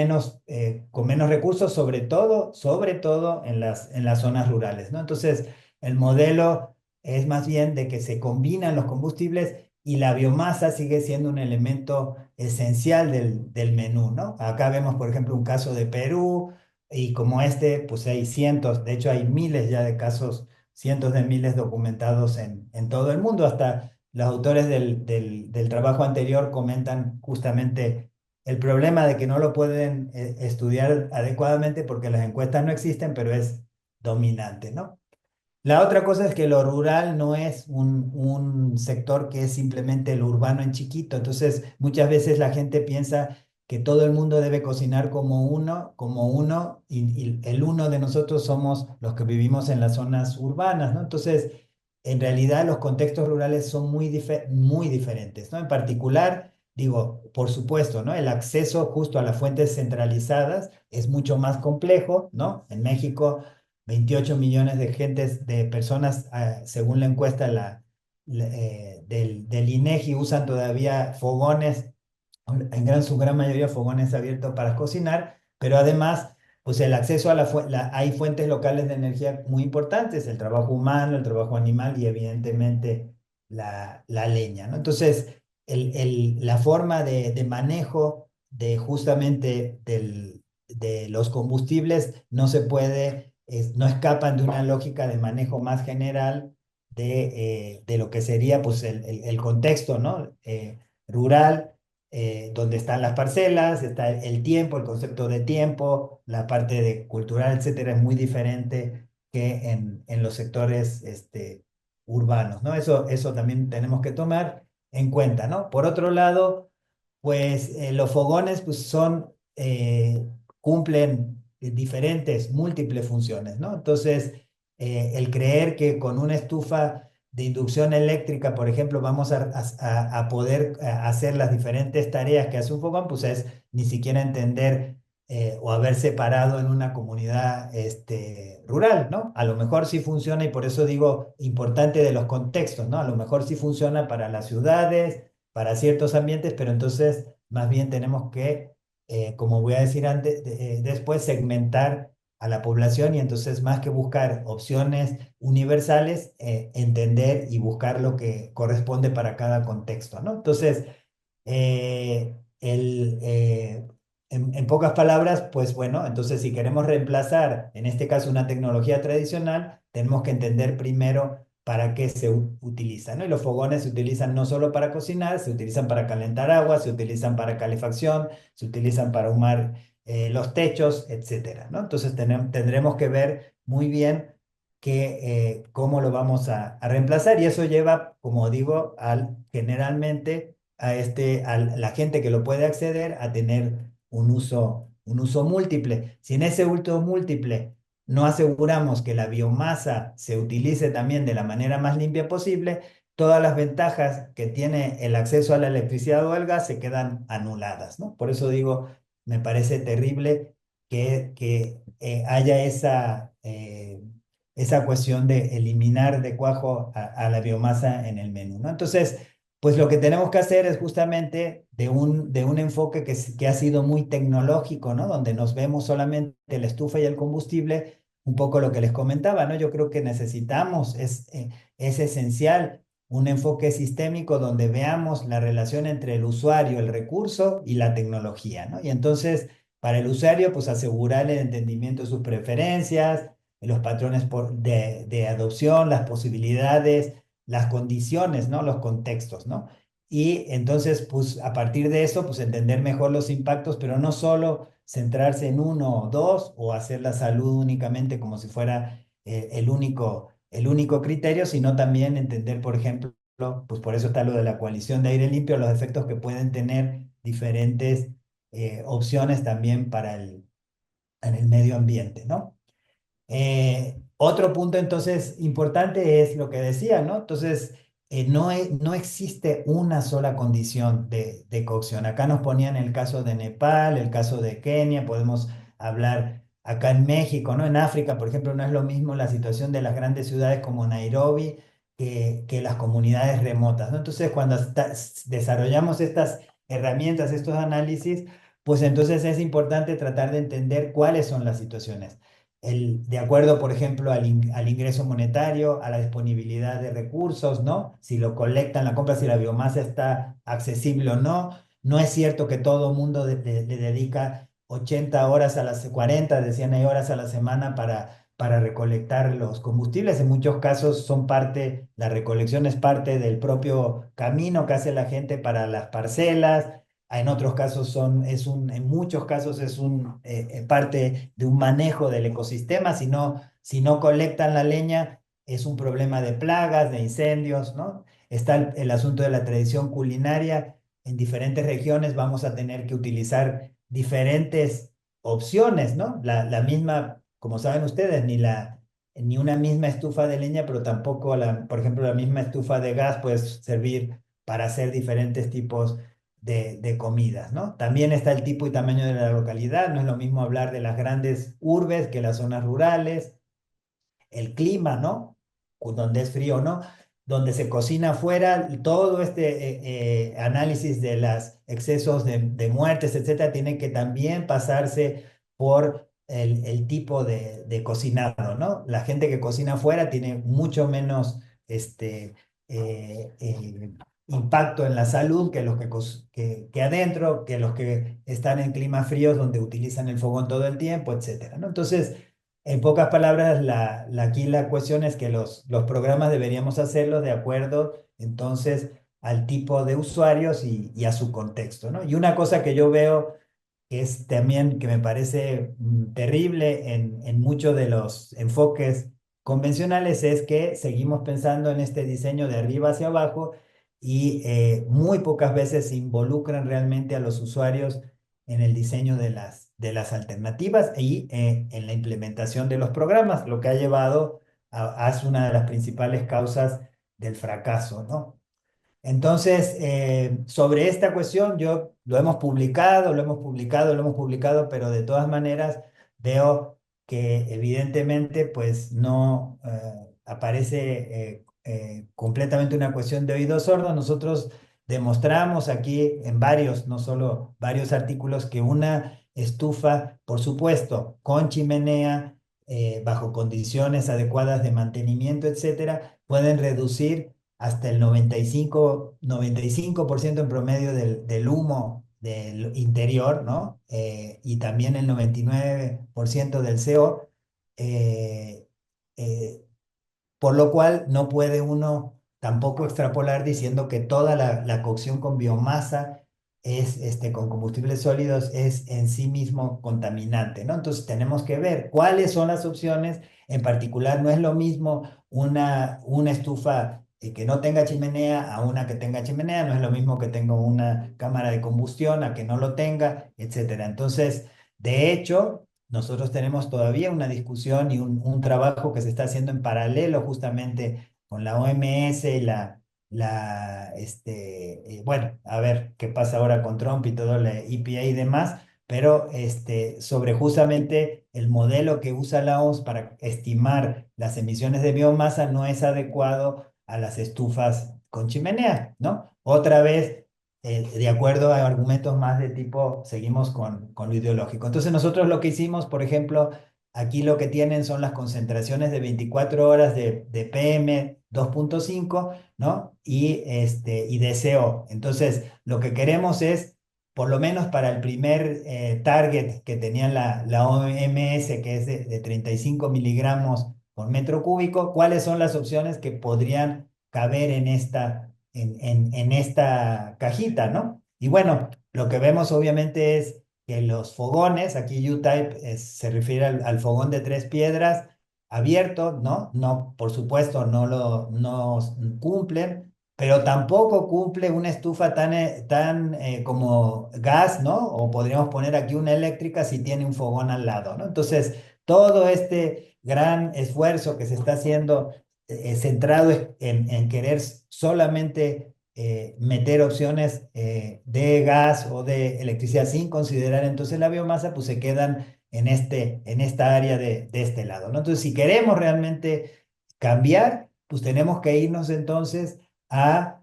con menos recursos, sobre todo en las zonas rurales, ¿no? Entonces, el modelo es más bien de que se combinan los combustibles y la biomasa sigue siendo un elemento esencial del menú, ¿no? Acá vemos, por ejemplo, un caso de Perú, y como pues hay cientos, de hecho hay miles ya de casos, cientos de miles documentados en todo el mundo. Hasta los autores del trabajo anterior comentan justamente el problema de que no lo pueden estudiar adecuadamente porque las encuestas no existen, pero es dominante, ¿no? La otra cosa es que lo rural no es un sector que es simplemente lo urbano en chiquito. Entonces, muchas veces la gente piensa que todo el mundo debe cocinar como uno, y el uno de nosotros somos los que vivimos en las zonas urbanas, ¿no? Entonces, en realidad los contextos rurales son muy diferentes, ¿no? En particular, digo, por supuesto, ¿no? El acceso justo a las fuentes centralizadas es mucho más complejo, ¿no? En México 28 millones de personas, según la encuesta del INEGI, usan todavía fogones, su gran mayoría fogones abiertos para cocinar, pero además, pues el acceso hay fuentes locales de energía muy importantes, el trabajo humano, el trabajo animal y evidentemente la leña, ¿no? Entonces, la forma de manejo de justamente de los combustibles no escapan de una lógica de manejo más general de lo que sería pues el contexto, ¿no? Rural, donde están las parcelas, está el tiempo, el concepto de tiempo, la parte de cultural, etcétera, es muy diferente que en los sectores urbanos, ¿no? Eso también tenemos que tomar en cuenta, ¿no? Por otro lado, pues los fogones pues cumplen diferentes, múltiples funciones, ¿no? Entonces, el creer que con una estufa de inducción eléctrica, por ejemplo, vamos a poder hacer las diferentes tareas que hace un fogón, pues es ni siquiera entender o haber separado en una comunidad rural, ¿no? A lo mejor sí funciona y por eso digo importante de los contextos, ¿no? A lo mejor sí funciona para las ciudades, para ciertos ambientes, pero entonces más bien tenemos que, como voy a decir antes, después segmentar a la población y entonces más que buscar opciones universales, entender y buscar lo que corresponde para cada contexto, ¿no? Entonces, eh, el, eh, en pocas palabras, pues bueno, entonces si queremos reemplazar, en este caso, una tecnología tradicional, tenemos que entender primero para qué se utiliza, ¿no? Y los fogones se utilizan no solo para cocinar, se utilizan para calentar agua, se utilizan para calefacción, se utilizan para ahumar los techos, etcétera, ¿no? Entonces tendremos que ver muy bien cómo lo vamos a reemplazar y eso lleva, como digo, generalmente a la gente que lo puede acceder a tener un uso múltiple. Si en ese uso múltiple no aseguramos que la biomasa se utilice también de la manera más limpia posible, todas las ventajas que tiene el acceso a la electricidad o al gas se quedan anuladas, ¿no? Por eso digo, me parece terrible que haya esa cuestión de eliminar de cuajo a la biomasa en el menú, ¿no? Entonces, pues lo que tenemos que hacer es justamente de un enfoque que ha sido muy tecnológico, ¿no? Donde nos vemos solamente la estufa y el combustible, un poco lo que les comentaba, ¿no? Yo creo que necesitamos, es esencial un enfoque sistémico donde veamos la relación entre el usuario, el recurso y la tecnología, ¿no? Y entonces, para el usuario, pues asegurar el entendimiento de sus preferencias, los patrones de adopción, las posibilidades, las condiciones, ¿no? Los contextos, ¿no? Y entonces, pues a partir de eso, pues entender mejor los impactos, pero no solo centrarse en uno o dos o hacer la salud únicamente como si fuera el único criterio, sino también entender, por ejemplo, pues por eso está lo de la coalición de aire limpio, los efectos que pueden tener diferentes opciones también en el medio ambiente, ¿no? Otro punto entonces importante es lo que decía, ¿no? Entonces, no existe una sola condición de cocción. Acá nos ponían el caso de Nepal, el caso de Kenia, podemos hablar acá en México, ¿no? En África, por ejemplo, no es lo mismo la situación de las grandes ciudades como Nairobi que las comunidades remotas, ¿no? Entonces, cuando desarrollamos estas herramientas, estos análisis, pues entonces es importante tratar de entender cuáles son las situaciones de acuerdo, por ejemplo, al ingreso monetario, a la disponibilidad de recursos, ¿no? Si lo colectan, la compra, si la biomasa está accesible o no. No es cierto que todo mundo le dedica 80 horas a las 40, decían hay horas a la semana para recolectar los combustibles. En muchos casos la recolección es parte del propio camino que hace la gente para las parcelas. En otros casos en muchos casos es parte de un manejo del ecosistema. Si no colectan la leña, es un problema de plagas, de incendios, ¿no? Está el asunto de la tradición culinaria. En diferentes regiones vamos a tener que utilizar diferentes opciones, ¿no? La misma, como saben ustedes, ni una misma estufa de leña, pero tampoco, por ejemplo, la misma estufa de gas puede servir para hacer diferentes tipos de comidas, ¿no? También está el tipo y tamaño de la localidad, no es lo mismo hablar de las grandes urbes que las zonas rurales, el clima, ¿no? Donde es frío o no, donde se cocina afuera, todo análisis de los excesos de muertes, etcétera, tiene que también pasarse por el tipo de cocinado, ¿no? La gente que cocina afuera tiene mucho menos impacto en la salud que los que adentro, que los que están en climas fríos donde utilizan el fogón todo el tiempo, etcétera, ¿no? Entonces, en pocas palabras, aquí la cuestión es que los programas deberíamos hacerlos de acuerdo, entonces, al tipo de usuarios y a su contexto, ¿no? Y una cosa que yo veo que es también que me parece terrible en muchos de los enfoques convencionales es que seguimos pensando en este diseño de arriba hacia abajo y muy pocas veces se involucran realmente a los usuarios en el diseño de las alternativas y en la implementación de los programas, lo que ha llevado a una de las principales causas del fracaso, ¿no? Entonces, sobre esta cuestión, yo lo hemos publicado, lo hemos publicado, lo hemos publicado, pero de todas maneras veo que evidentemente pues no aparece completamente una cuestión de oídos sordos. Nosotros demostramos aquí en varios, no solo varios artículos, que una estufa, por supuesto, con chimenea, bajo condiciones adecuadas de mantenimiento, etcétera, pueden reducir hasta el 95% en promedio del humo del interior, ¿no? Y también el 99% del CO, eh, eh, por lo cual no puede uno tampoco extrapolar diciendo que toda la cocción con biomasa con combustibles sólidos es en sí mismo contaminante, ¿no? Entonces tenemos que ver cuáles son las opciones. En particular, no es lo mismo una estufa que no tenga chimenea a una que tenga chimenea, no es lo mismo que tenga una cámara de combustión a que no lo tenga, etcétera. Entonces, de hecho, nosotros tenemos todavía una discusión y un trabajo que se está haciendo en paralelo justamente con la OMS y bueno, a ver qué pasa ahora con Trump y todo la EPA y demás, pero sobre justamente el modelo que usa la OMS para estimar las emisiones de biomasa no es adecuado a las estufas con chimenea, ¿no? Otra vez, de acuerdo a argumentos más de tipo, seguimos con lo ideológico. Entonces nosotros lo que hicimos, por ejemplo, aquí lo que tienen son las concentraciones de 24 horas de PM 2.5, ¿no? Y de CO. Entonces, lo que queremos es, por lo menos para el primer target que tenía la OMS, que es de 35 miligramos por metro cúbico, ¿cuáles son las opciones que podrían caber en esta cajita, ¿no? Y bueno, lo que vemos obviamente es que los fogones, aquí U-Type se refiere al fogón de 3 piedras abierto, ¿no? No, por supuesto, no cumplen, pero tampoco cumple una estufa tan como gas, ¿no? O podríamos poner aquí una eléctrica si tiene un fogón al lado, ¿no? Entonces, todo este gran esfuerzo que se está haciendo centrado en querer solamente meter opciones de gas o de electricidad sin considerar entonces la biomasa, pues se quedan en esta área de este lado, ¿no? Entonces, si queremos realmente cambiar, pues tenemos que irnos entonces a,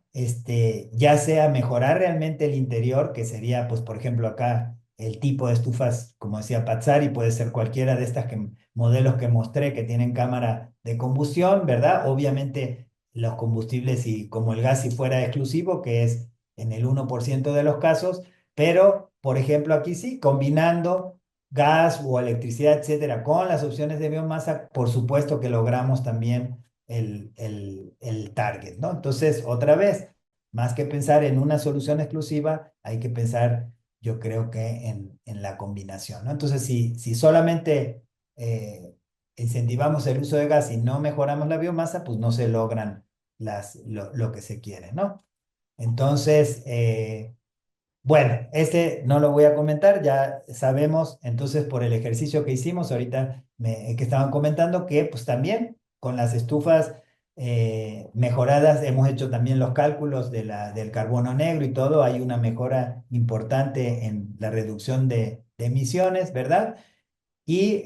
ya sea mejorar realmente el interior, que sería, pues, por ejemplo, acá el tipo de estufas, como decía Pazzari, puede ser cualquiera de estas modelos que mostré que tienen cámara de combustión, ¿verdad? Obviamente los combustibles y como el gas si fuera exclusivo, que es en el 1% de los casos, pero, por ejemplo, aquí sí, combinando gas o electricidad, etcétera, con las opciones de biomasa, por supuesto que logramos también el target, ¿no? Entonces, otra vez, más que pensar en una solución exclusiva, hay que pensar, yo creo que en la combinación, ¿no? Entonces, si solamente incentivamos el uso de gas y no mejoramos la biomasa, pues no se logran lo que se quiere, ¿no? Entonces, bueno, este no lo voy a comentar, ya sabemos entonces por el ejercicio que hicimos ahorita que estaban comentando que pues también con las estufas mejoradas hemos hecho también los cálculos del carbono negro y todo, hay una mejora importante en la reducción de emisiones, ¿verdad? Y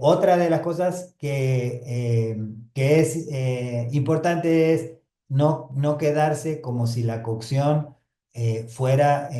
otra de las cosas que es importante es no quedarse como si la cocción fuera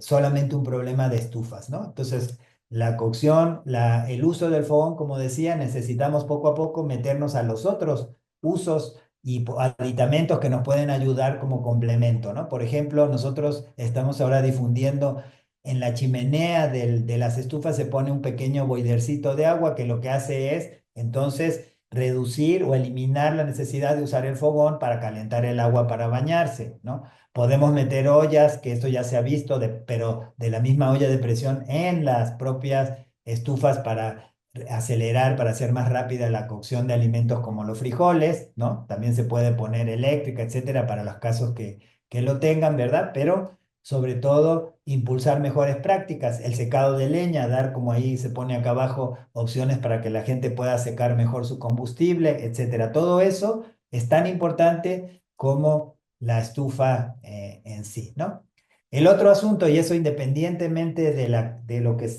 solamente un problema de estufas, ¿no? Entonces, la cocción, el uso del fogón, como decía, necesitamos poco a poco meternos a los otros usos y aditamentos que nos pueden ayudar como complemento, ¿no? Por ejemplo, nosotros estamos ahora difundiendo en la chimenea de las estufas se pone un pequeño boilercito de agua que lo que hace es entonces reducir o eliminar la necesidad de usar el fogón para calentar el agua para bañarse, ¿no? Podemos meter ollas, que esto ya se ha visto, pero de la misma olla de presión en las propias estufas para acelerar, para hacer más rápida la cocción de alimentos como los frijoles, ¿no? También se puede poner eléctrica, etcétera, para los casos que lo tengan, ¿verdad? Pero sobre todo impulsar mejores prácticas, el secado de leña, dar como ahí se pone acá abajo opciones para que la gente pueda secar mejor su combustible, etcétera. Todo eso es tan importante como la estufa en sí, ¿no? El otro asunto, y eso independientemente de lo que,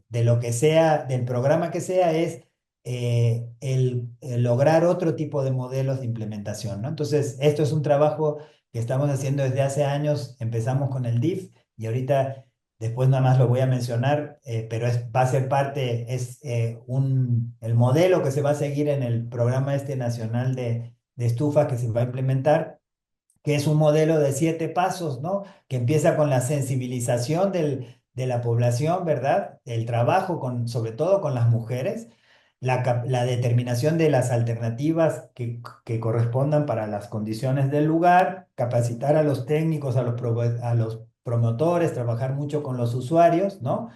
de lo que sea, del programa que sea, es el lograr otro tipo de modelos de implementación, ¿no? Entonces, esto es un trabajo que estamos haciendo desde hace años. Empezamos con el DIF y ahorita, después nada más lo voy a mencionar, pero va a ser parte, es el modelo que se va a seguir en el programa este nacional de estufa que se va a implementar, que es un modelo de 7 pasos, ¿no? Que empieza con la sensibilización de la población, ¿verdad? El trabajo sobre todo con las mujeres, la determinación de las alternativas que correspondan para las condiciones del lugar, capacitar a los técnicos, a los promotores, trabajar mucho con los usuarios, ¿no?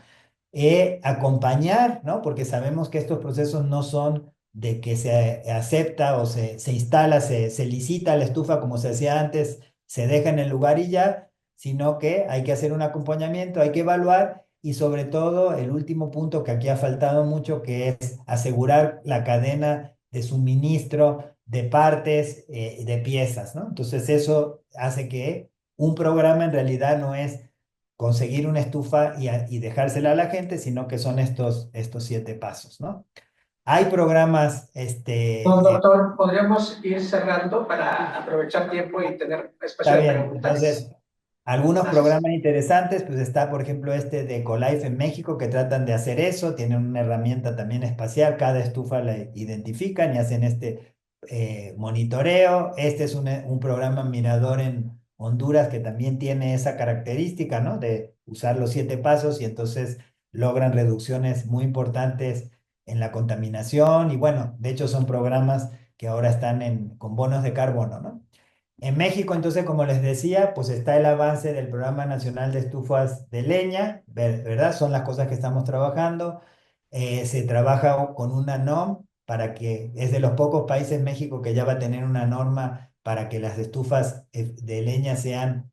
Acompañar, ¿no? Porque sabemos que estos procesos no son de que se acepta o se instala, se licita la estufa como se hacía antes, se deja en el lugar y ya, sino que hay que hacer un acompañamiento, hay que evaluar y sobre todo el último punto que aquí ha faltado mucho, que es asegurar la cadena de suministro de partes, de piezas, ¿no? Entonces eso hace que un programa en realidad no es conseguir una estufa y dejársela a la gente, sino que son estos 7 pasos, ¿no? Hay programas, No, doctor, podríamos ir cerrando para aprovechar tiempo y tener espacio está de bien, preguntas. entonces, algunos Gracias. programas interesantes, pues está, por ejemplo, este de Ecolife en México, que tratan de hacer eso, tienen una herramienta también espacial, cada estufa la identifican y hacen este monitoreo. Este es un programa Mirador en Honduras que también tiene esa característica, ¿no? De usar los 7 pasos y entonces logran reducciones muy importantes en la contaminación y bueno, de hecho son programas que ahora están con bonos de carbono, ¿no? En México, entonces, como les decía, pues está el avance del Programa Nacional de Estufas de Leña, ¿verdad? Son las cosas que estamos trabajando. Se trabaja con una NOM para que, es de los pocos países México que ya va a tener una norma para que las estufas de leña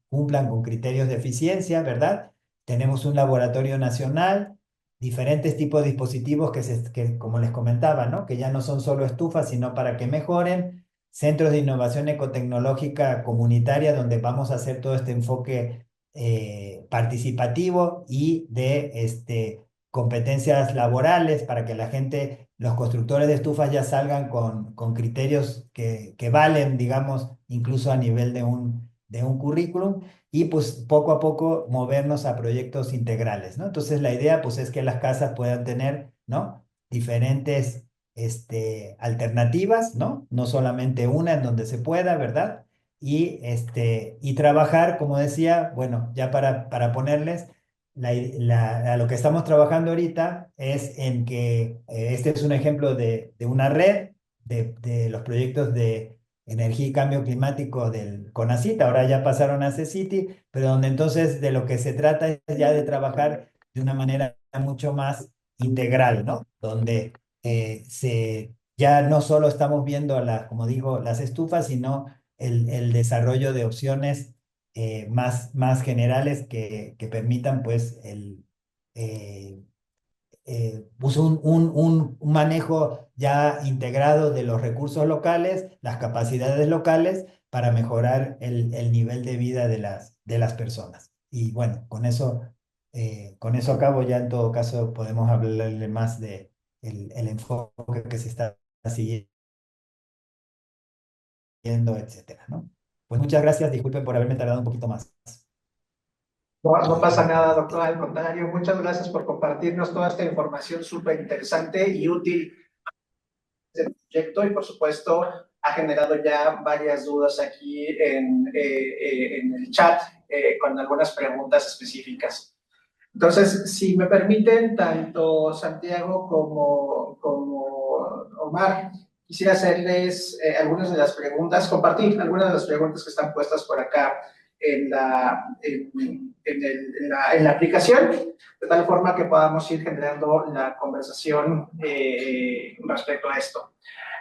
cumplan con criterios de eficiencia, ¿verdad? Tenemos un laboratorio nacional, diferentes tipos de dispositivos que, como les comentaba, ¿no? Que ya no son solo estufas, sino para que mejoren centros de innovación ecotecnológica comunitaria, donde vamos a hacer todo este enfoque participativo y de competencias laborales para que la gente, los constructores de estufas ya salgan con criterios que valen, digamos, incluso a nivel de un currículum y pues poco a poco movernos a proyectos integrales, ¿no? Entonces la idea pues es que las casas puedan tener, ¿no? Diferentes alternativas, ¿no? No solamente una en donde se pueda, ¿verdad? Y trabajar, como decía, bueno, ya para ponerles, a lo que estamos trabajando ahorita es en que este es un ejemplo de una red de los proyectos de energía y cambio climático del CONACYT, ahora ya pasaron a CECITI, pero donde entonces de lo que se trata es ya de trabajar de una manera mucho más integral, ¿no? Donde ya no solo estamos viendo, como digo, las estufas, sino el desarrollo de opciones más generales que permitan pues eh, pues un manejo ya integrado de los recursos locales, las capacidades locales para mejorar el nivel de vida de las personas. Y bueno, con eso acabo, ya en todo caso podemos hablarle más de el enfoque que se está siguiendo, etcétera, ¿no? Pues muchas gracias, disculpen por haberme tardado un poquito más. No, no pasa nada, doctor, al contrario, muchas gracias por compartirnos toda esta información súper interesante y útil del proyecto y por supuesto ha generado ya varias dudas aquí en el chat con algunas preguntas específicas. Entonces, si me permiten, tanto Santiago como Omar, quisiera hacerles algunas de las preguntas, compartir algunas de las preguntas que están puestas por acá en la aplicación, de tal forma que podamos ir generando la conversación respecto a esto.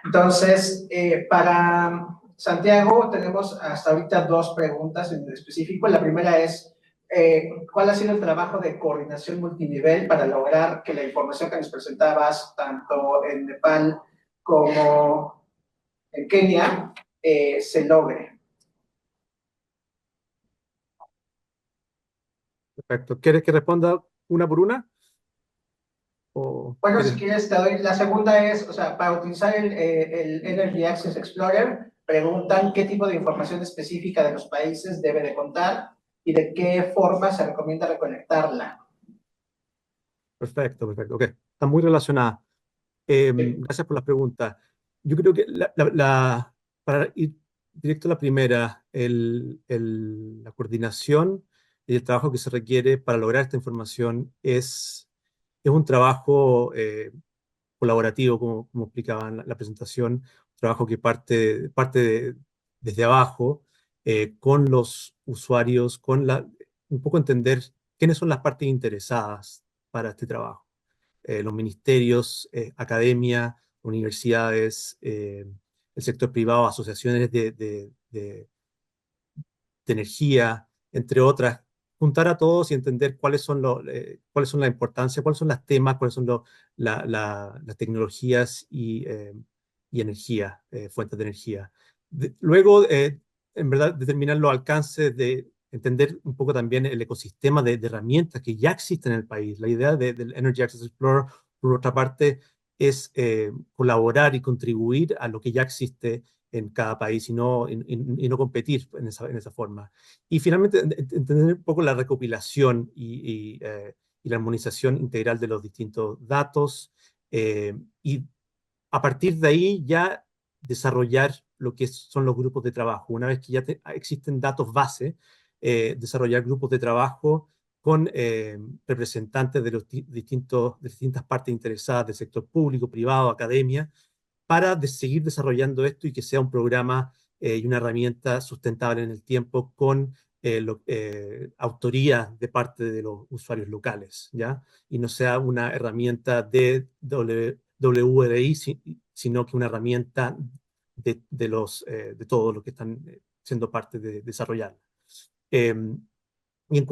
Entonces, para Santiago tenemos hasta ahorita dos preguntas en específico. La primera es, ¿cuál ha sido el trabajo de coordinación multinivel para lograr que la información que nos presentabas, tanto en Nepal como en Kenia, se logre? Perfecto. ¿Quieres que responda una por una? ¿O Bueno, quieres? si quieres te doy. La segunda es, o sea, para utilizar el Energy Access Explorer, preguntan qué tipo de información específica de los países debe de contar y de qué forma se recomienda recolectarla. Perfecto, perfecto. Ok, está muy relacionada. Gracias por la pregunta. Yo creo que para ir directo a la primera, la coordinación y el trabajo que se requiere para lograr esta información es un trabajo colaborativo, como explicaba en la presentación, un trabajo que desde abajo, con los usuarios, un poco entender quiénes son las partes interesadas para este trabajo. Los ministerios, academia, universidades, el sector privado, asociaciones de energía, entre otras, juntar a todos y entender cuáles son la importancia, cuáles son los temas, cuáles son las tecnologías y energía, fuentes de energía. Luego, en verdad, determinar los alcances de entender un poco también el ecosistema de herramientas que ya existen en el país. La idea del Energy Access Explorer, por otra parte, es colaborar y contribuir a lo que ya existe en cada país y no competir en esa forma. Y finalmente, entender un poco la recopilación y la armonización integral de los distintos datos y a partir de ahí ya desarrollar lo que son los grupos de trabajo. Una vez que ya existen datos base, desarrollar grupos de trabajo con representantes de de distintas partes interesadas del sector público, privado, academia, para seguir desarrollando esto y que sea un programa y una herramienta sustentable en el tiempo con autoría de parte de los usuarios locales, ¿ya? Y no sea una herramienta de WRI, sino que una herramienta de todos los que están siendo parte de desarrollarla. Y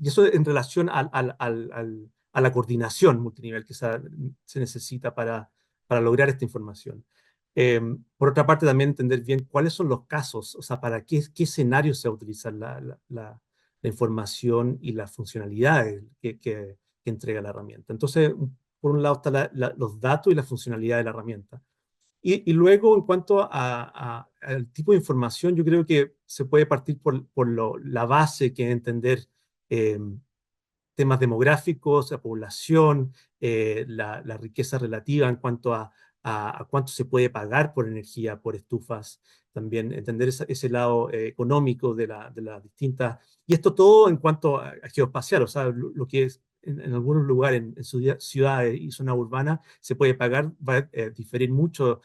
y eso en relación a la coordinación multinivel que se necesita para lograr esta información. Por otra parte, también entender bien cuáles son los casos, o sea, para qué escenarios se va a utilizar la información y las funcionalidades que entrega la herramienta. Entonces, por un lado están los datos y la funcionalidad de la herramienta. Y luego, en cuanto al tipo de información, yo creo que se puede partir por la base, que es entender eh, temas demográficos, la población, la riqueza relativa en cuanto a cuánto se puede pagar por energía, por estufas, también entender ese lado económico de las distintas, y esto todo en cuanto a geoespacial, o sea, lo que es en algunos lugares, en ciudades y zonas urbanas, se puede pagar, va a diferir mucho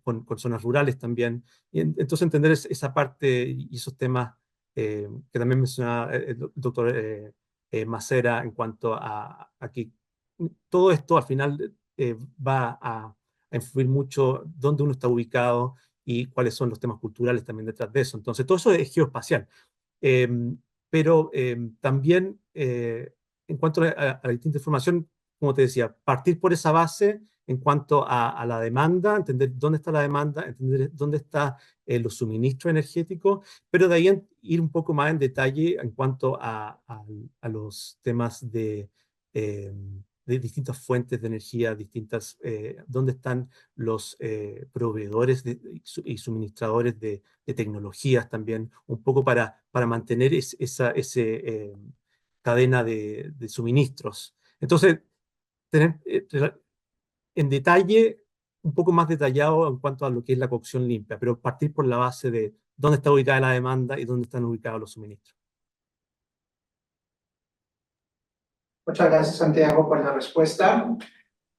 con zonas rurales también. Y entonces entender esa parte y esos temas que también mencionaba el doctor Macera en cuanto a que todo esto al final va a influir mucho dónde uno está ubicado y cuáles son los temas culturales también detrás de eso. Entonces, todo eso es geoespacial. Eh, pero también en cuanto a la distinta información, como te decía, partir por esa base en cuanto a la demanda, entender dónde está la demanda, entender dónde están los suministros energéticos, pero de ahí ir un poco más en detalle en cuanto a los temas de distintas fuentes de energía, dónde están los proveedores y suministradores de tecnologías también, un poco para mantener esa cadena de suministros. Entonces, tener en detalle, un poco más detallado en cuanto a lo que es la cocción limpia, pero partir por la base de dónde está ubicada la demanda y dónde están ubicados los suministros. Muchas gracias, Santiago, por la respuesta.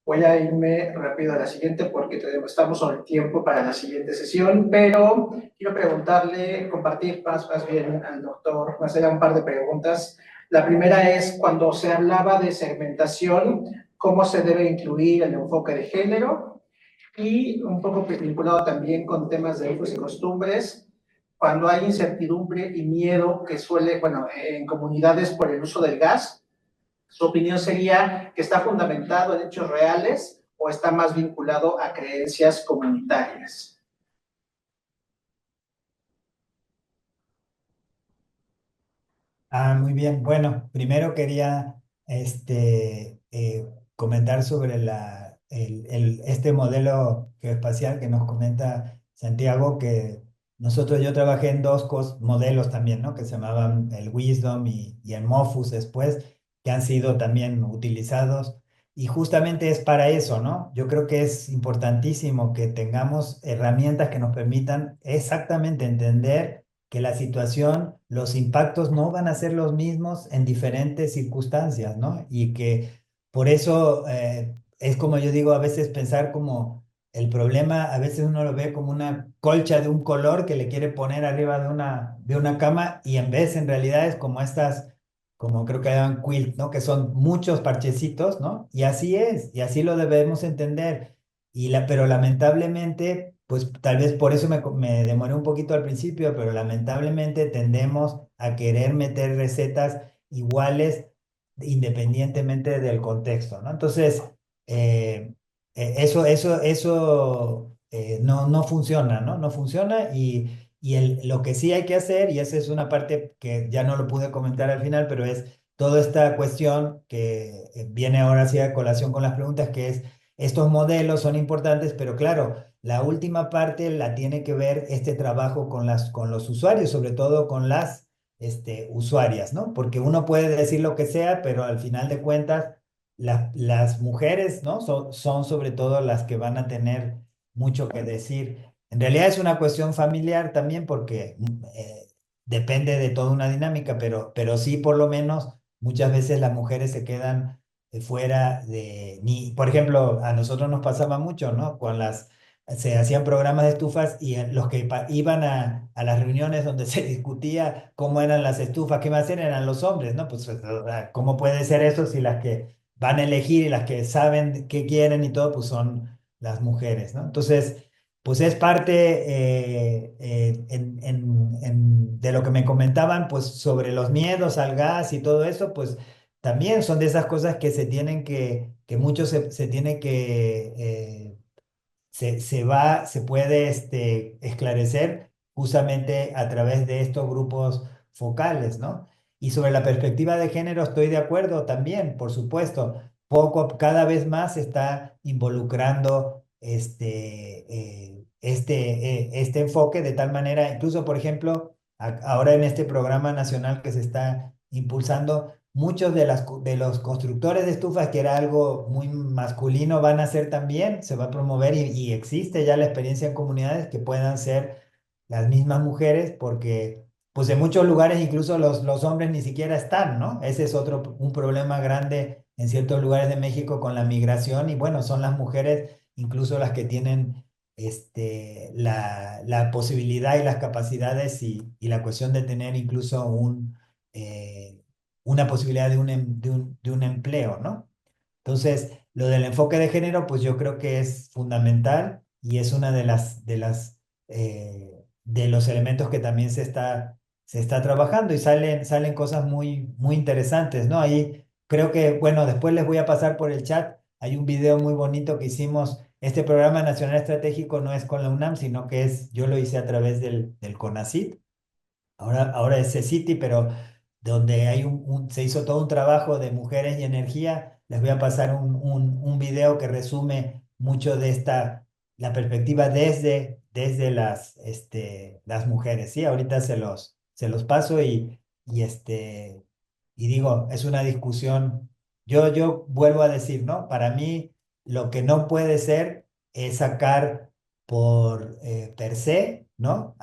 Voy a irme rápido a la siguiente porque estamos sobre el tiempo para la siguiente sesión, pero quiero preguntarle, compartir más bien al doctor, más allá un par de preguntas. La primera es, cuando se hablaba de segmentación, ¿cómo se debe incluir el enfoque de género? Y un poco vinculado también con temas de usos y costumbres, cuando hay incertidumbre y miedo que suele, bueno, en comunidades por el uso del gas, su opinión sería que está fundamentado en hechos reales o está más vinculado a creencias comunitarias. Muy bien. Bueno, primero quería comentar sobre este modelo geoespacial que nos comenta Santiago, que yo trabajé en dos modelos también, ¿no? Que se llamaban el Wisdom y el Mofus después, que han sido también utilizados. Y justamente es para eso, ¿no? Yo creo que es importantísimo que tengamos herramientas que nos permitan exactamente entender que la situación, los impactos no van a ser los mismos en diferentes circunstancias, ¿no? Y que por eso es como yo digo, a veces pensar como el problema, a veces uno lo ve como una colcha de un color que le quiere poner arriba de una cama y en vez, en realidad es como estas, como creo que llaman quilt, ¿no? Que son muchos parchecitos, ¿no? Y así es, y así lo debemos entender. Pero lamentablemente, pues tal vez por eso me demoré un poquito al principio, pero lamentablemente tendemos a querer meter recetas iguales independientemente del contexto, ¿no? Entonces, eso no funciona, ¿no? No funciona y lo que sí hay que hacer, y esa es una parte que ya no lo pude comentar al final, pero es toda esta cuestión que viene ahora hacia a colación con las preguntas, que es estos modelos son importantes, pero claro, la última parte la tiene que ver este trabajo con los usuarios, sobre todo con las usuarias, ¿no? Porque uno puede decir lo que sea, pero al final de cuentas, las mujeres, ¿no? Son sobre todo las que van a tener mucho que decir. En realidad es una cuestión familiar también porque depende de toda una dinámica, pero sí por lo menos muchas veces las mujeres se quedan fuera por ejemplo, a nosotros nos pasaba mucho, ¿no? Se hacían programas de estufas y los que iban a las reuniones donde se discutía cómo eran las estufas, qué iban a hacer, eran los hombres, ¿no? Pues, ¿cómo puede ser eso si las que van a elegir y las que saben qué quieren y todo, pues son las mujeres, ¿no? Entonces, pues es parte de lo que me comentaban, pues sobre los miedos al gas y todo eso, pues también son de esas cosas que que mucho se tiene que, se puede esclarecer justamente a través de estos grupos focales, ¿no? Y sobre la perspectiva de género estoy de acuerdo también, por supuesto. Cada vez más se está involucrando este enfoque de tal manera, incluso, por ejemplo, ahora en este programa nacional que se está impulsando, muchos de los constructores de estufas, que era algo muy masculino, van a ser también, se va a promover y existe ya la experiencia en comunidades que puedan ser las mismas mujeres, porque pues en muchos lugares incluso los hombres ni siquiera están, ¿no? Ese es un problema grande en ciertos lugares de México con la migración y bueno, son las mujeres incluso las que tienen la posibilidad y las capacidades y la cuestión de tener incluso una posibilidad de un empleo, ¿no? Entonces, lo del enfoque de género, pues yo creo que es fundamental y es una de los elementos que también se está trabajando y salen cosas muy interesantes, ¿no? Ahí creo que, bueno, después les voy a pasar por el chat. Hay un video muy bonito que hicimos. Este programa nacional estratégico no es con la UNAM, sino que yo lo hice a través del CONACYT. Ahora es CECITI, pero donde se hizo todo un trabajo de mujeres y energía. Les voy a pasar un video que resume mucho de la perspectiva desde las mujeres. Sí, ahorita se los paso y digo, es una discusión. Yo vuelvo a decir, ¿no? Para mí, lo que no puede ser es sacar per se, ¿no?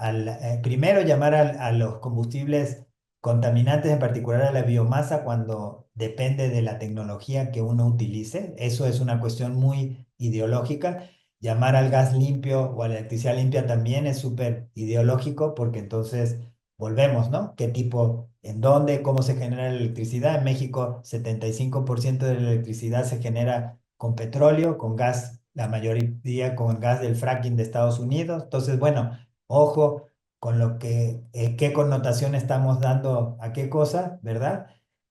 Primero llamar a los combustibles contaminantes, en particular a la biomasa, cuando depende de la tecnología que uno utilice. Eso es una cuestión muy ideológica. Llamar al gas limpio o a la electricidad limpia también es súper ideológico, porque entonces volvemos, ¿no? ¿Qué tipo, en dónde, cómo se genera la electricidad? En México, 75% de la electricidad se genera con petróleo, con gas, la mayoría con gas del fracking de Estados Unidos. Entonces, bueno, ojo con lo que, qué connotación estamos dando a qué cosa, ¿verdad?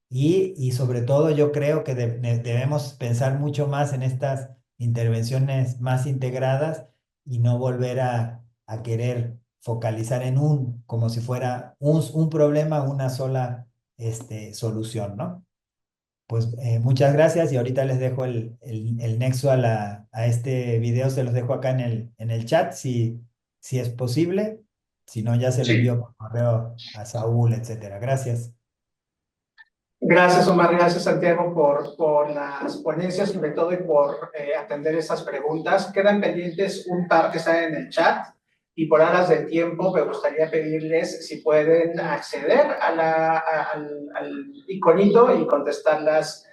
Y sobre todo yo creo que debemos pensar mucho más en estas intervenciones más integradas y no volver a querer focalizar en como si fuera un problema, una sola solución, ¿no? Pues muchas gracias y ahorita les dejo el nexo a este video, se los dejo acá en el chat si es posible, si no ya se lo Sí. envío por correo a Saúl, etcétera. Gracias. Gracias, Omar. Gracias, Santiago, por las ponencias, sobre todo, y por atender esas preguntas. Quedan pendientes un par que están en el chat, y por horas del tiempo me gustaría pedirles si pueden acceder al iconito y contestarlas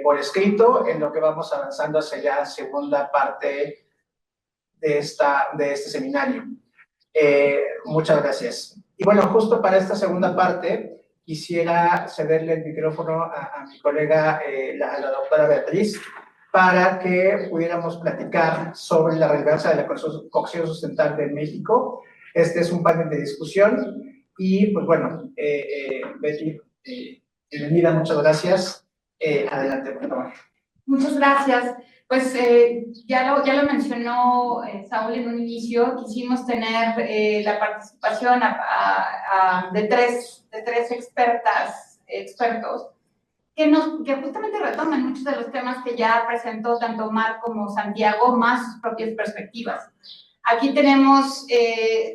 por escrito, en lo que vamos avanzando hacia la segunda parte de este seminario. Muchas gracias. Y bueno, justo para esta segunda parte, quisiera cederle el micrófono a mi colega, la doctora Beatriz, para que pudiéramos platicar sobre la relevancia de la cocción sustentable en México. Este es un panel de discusión y, pues bueno, Betty, bienvenida, muchas gracias. Adelante, por favor. Muchas gracias. Pues ya lo mencionó Saúl en un inicio, quisimos tener la participación de tres expertos que justamente retomen muchos de los temas que ya presentó tanto Omar como Santiago, más sus propias perspectivas. Aquí tenemos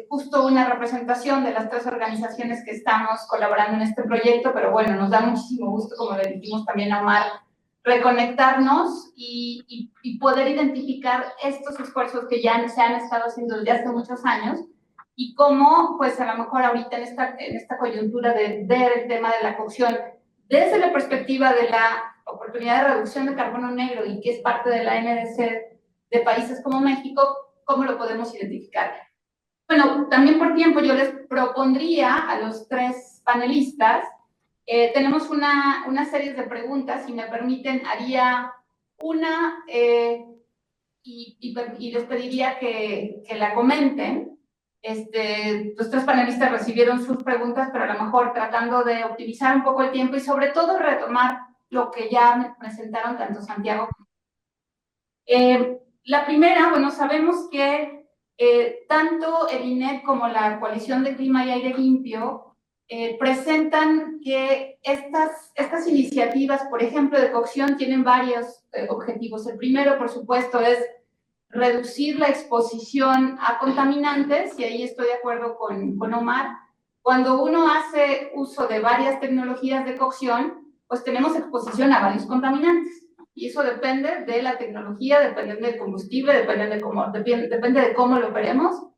justo una representación de las tres organizaciones que estamos colaborando en este proyecto, pero bueno, nos da muchísimo gusto, como le dijimos también a Omar, reconectarnos y poder identificar estos esfuerzos que ya se han estado haciendo desde hace muchos años y cómo, pues a lo mejor ahorita en esta coyuntura de ver el tema de la cocción desde la perspectiva de la oportunidad de reducción de carbono negro y que es parte de la NDC de países como México, ¿cómo lo podemos identificar? Bueno, también por tiempo yo les propondría a los tres panelistas, tenemos una serie de preguntas, si me permiten, haría una y les pediría que la comenten. Los tres panelistas recibieron sus preguntas, pero a lo mejor tratando de optimizar un poco el tiempo y sobre todo retomar lo que ya me presentaron tanto Santiago como la primera, bueno, sabemos que tanto el INEC como la Coalición de Clima y Aire Limpio presentan que estas iniciativas, por ejemplo, de cocción, tienen varios objetivos. El primero, por supuesto, es reducir la exposición a contaminantes, y ahí estoy de acuerdo con Omar. Cuando uno hace uso de varias tecnologías de cocción, pues tenemos exposición a varios contaminantes. Y eso depende de la tecnología, depende del combustible, depende de cómo lo operemos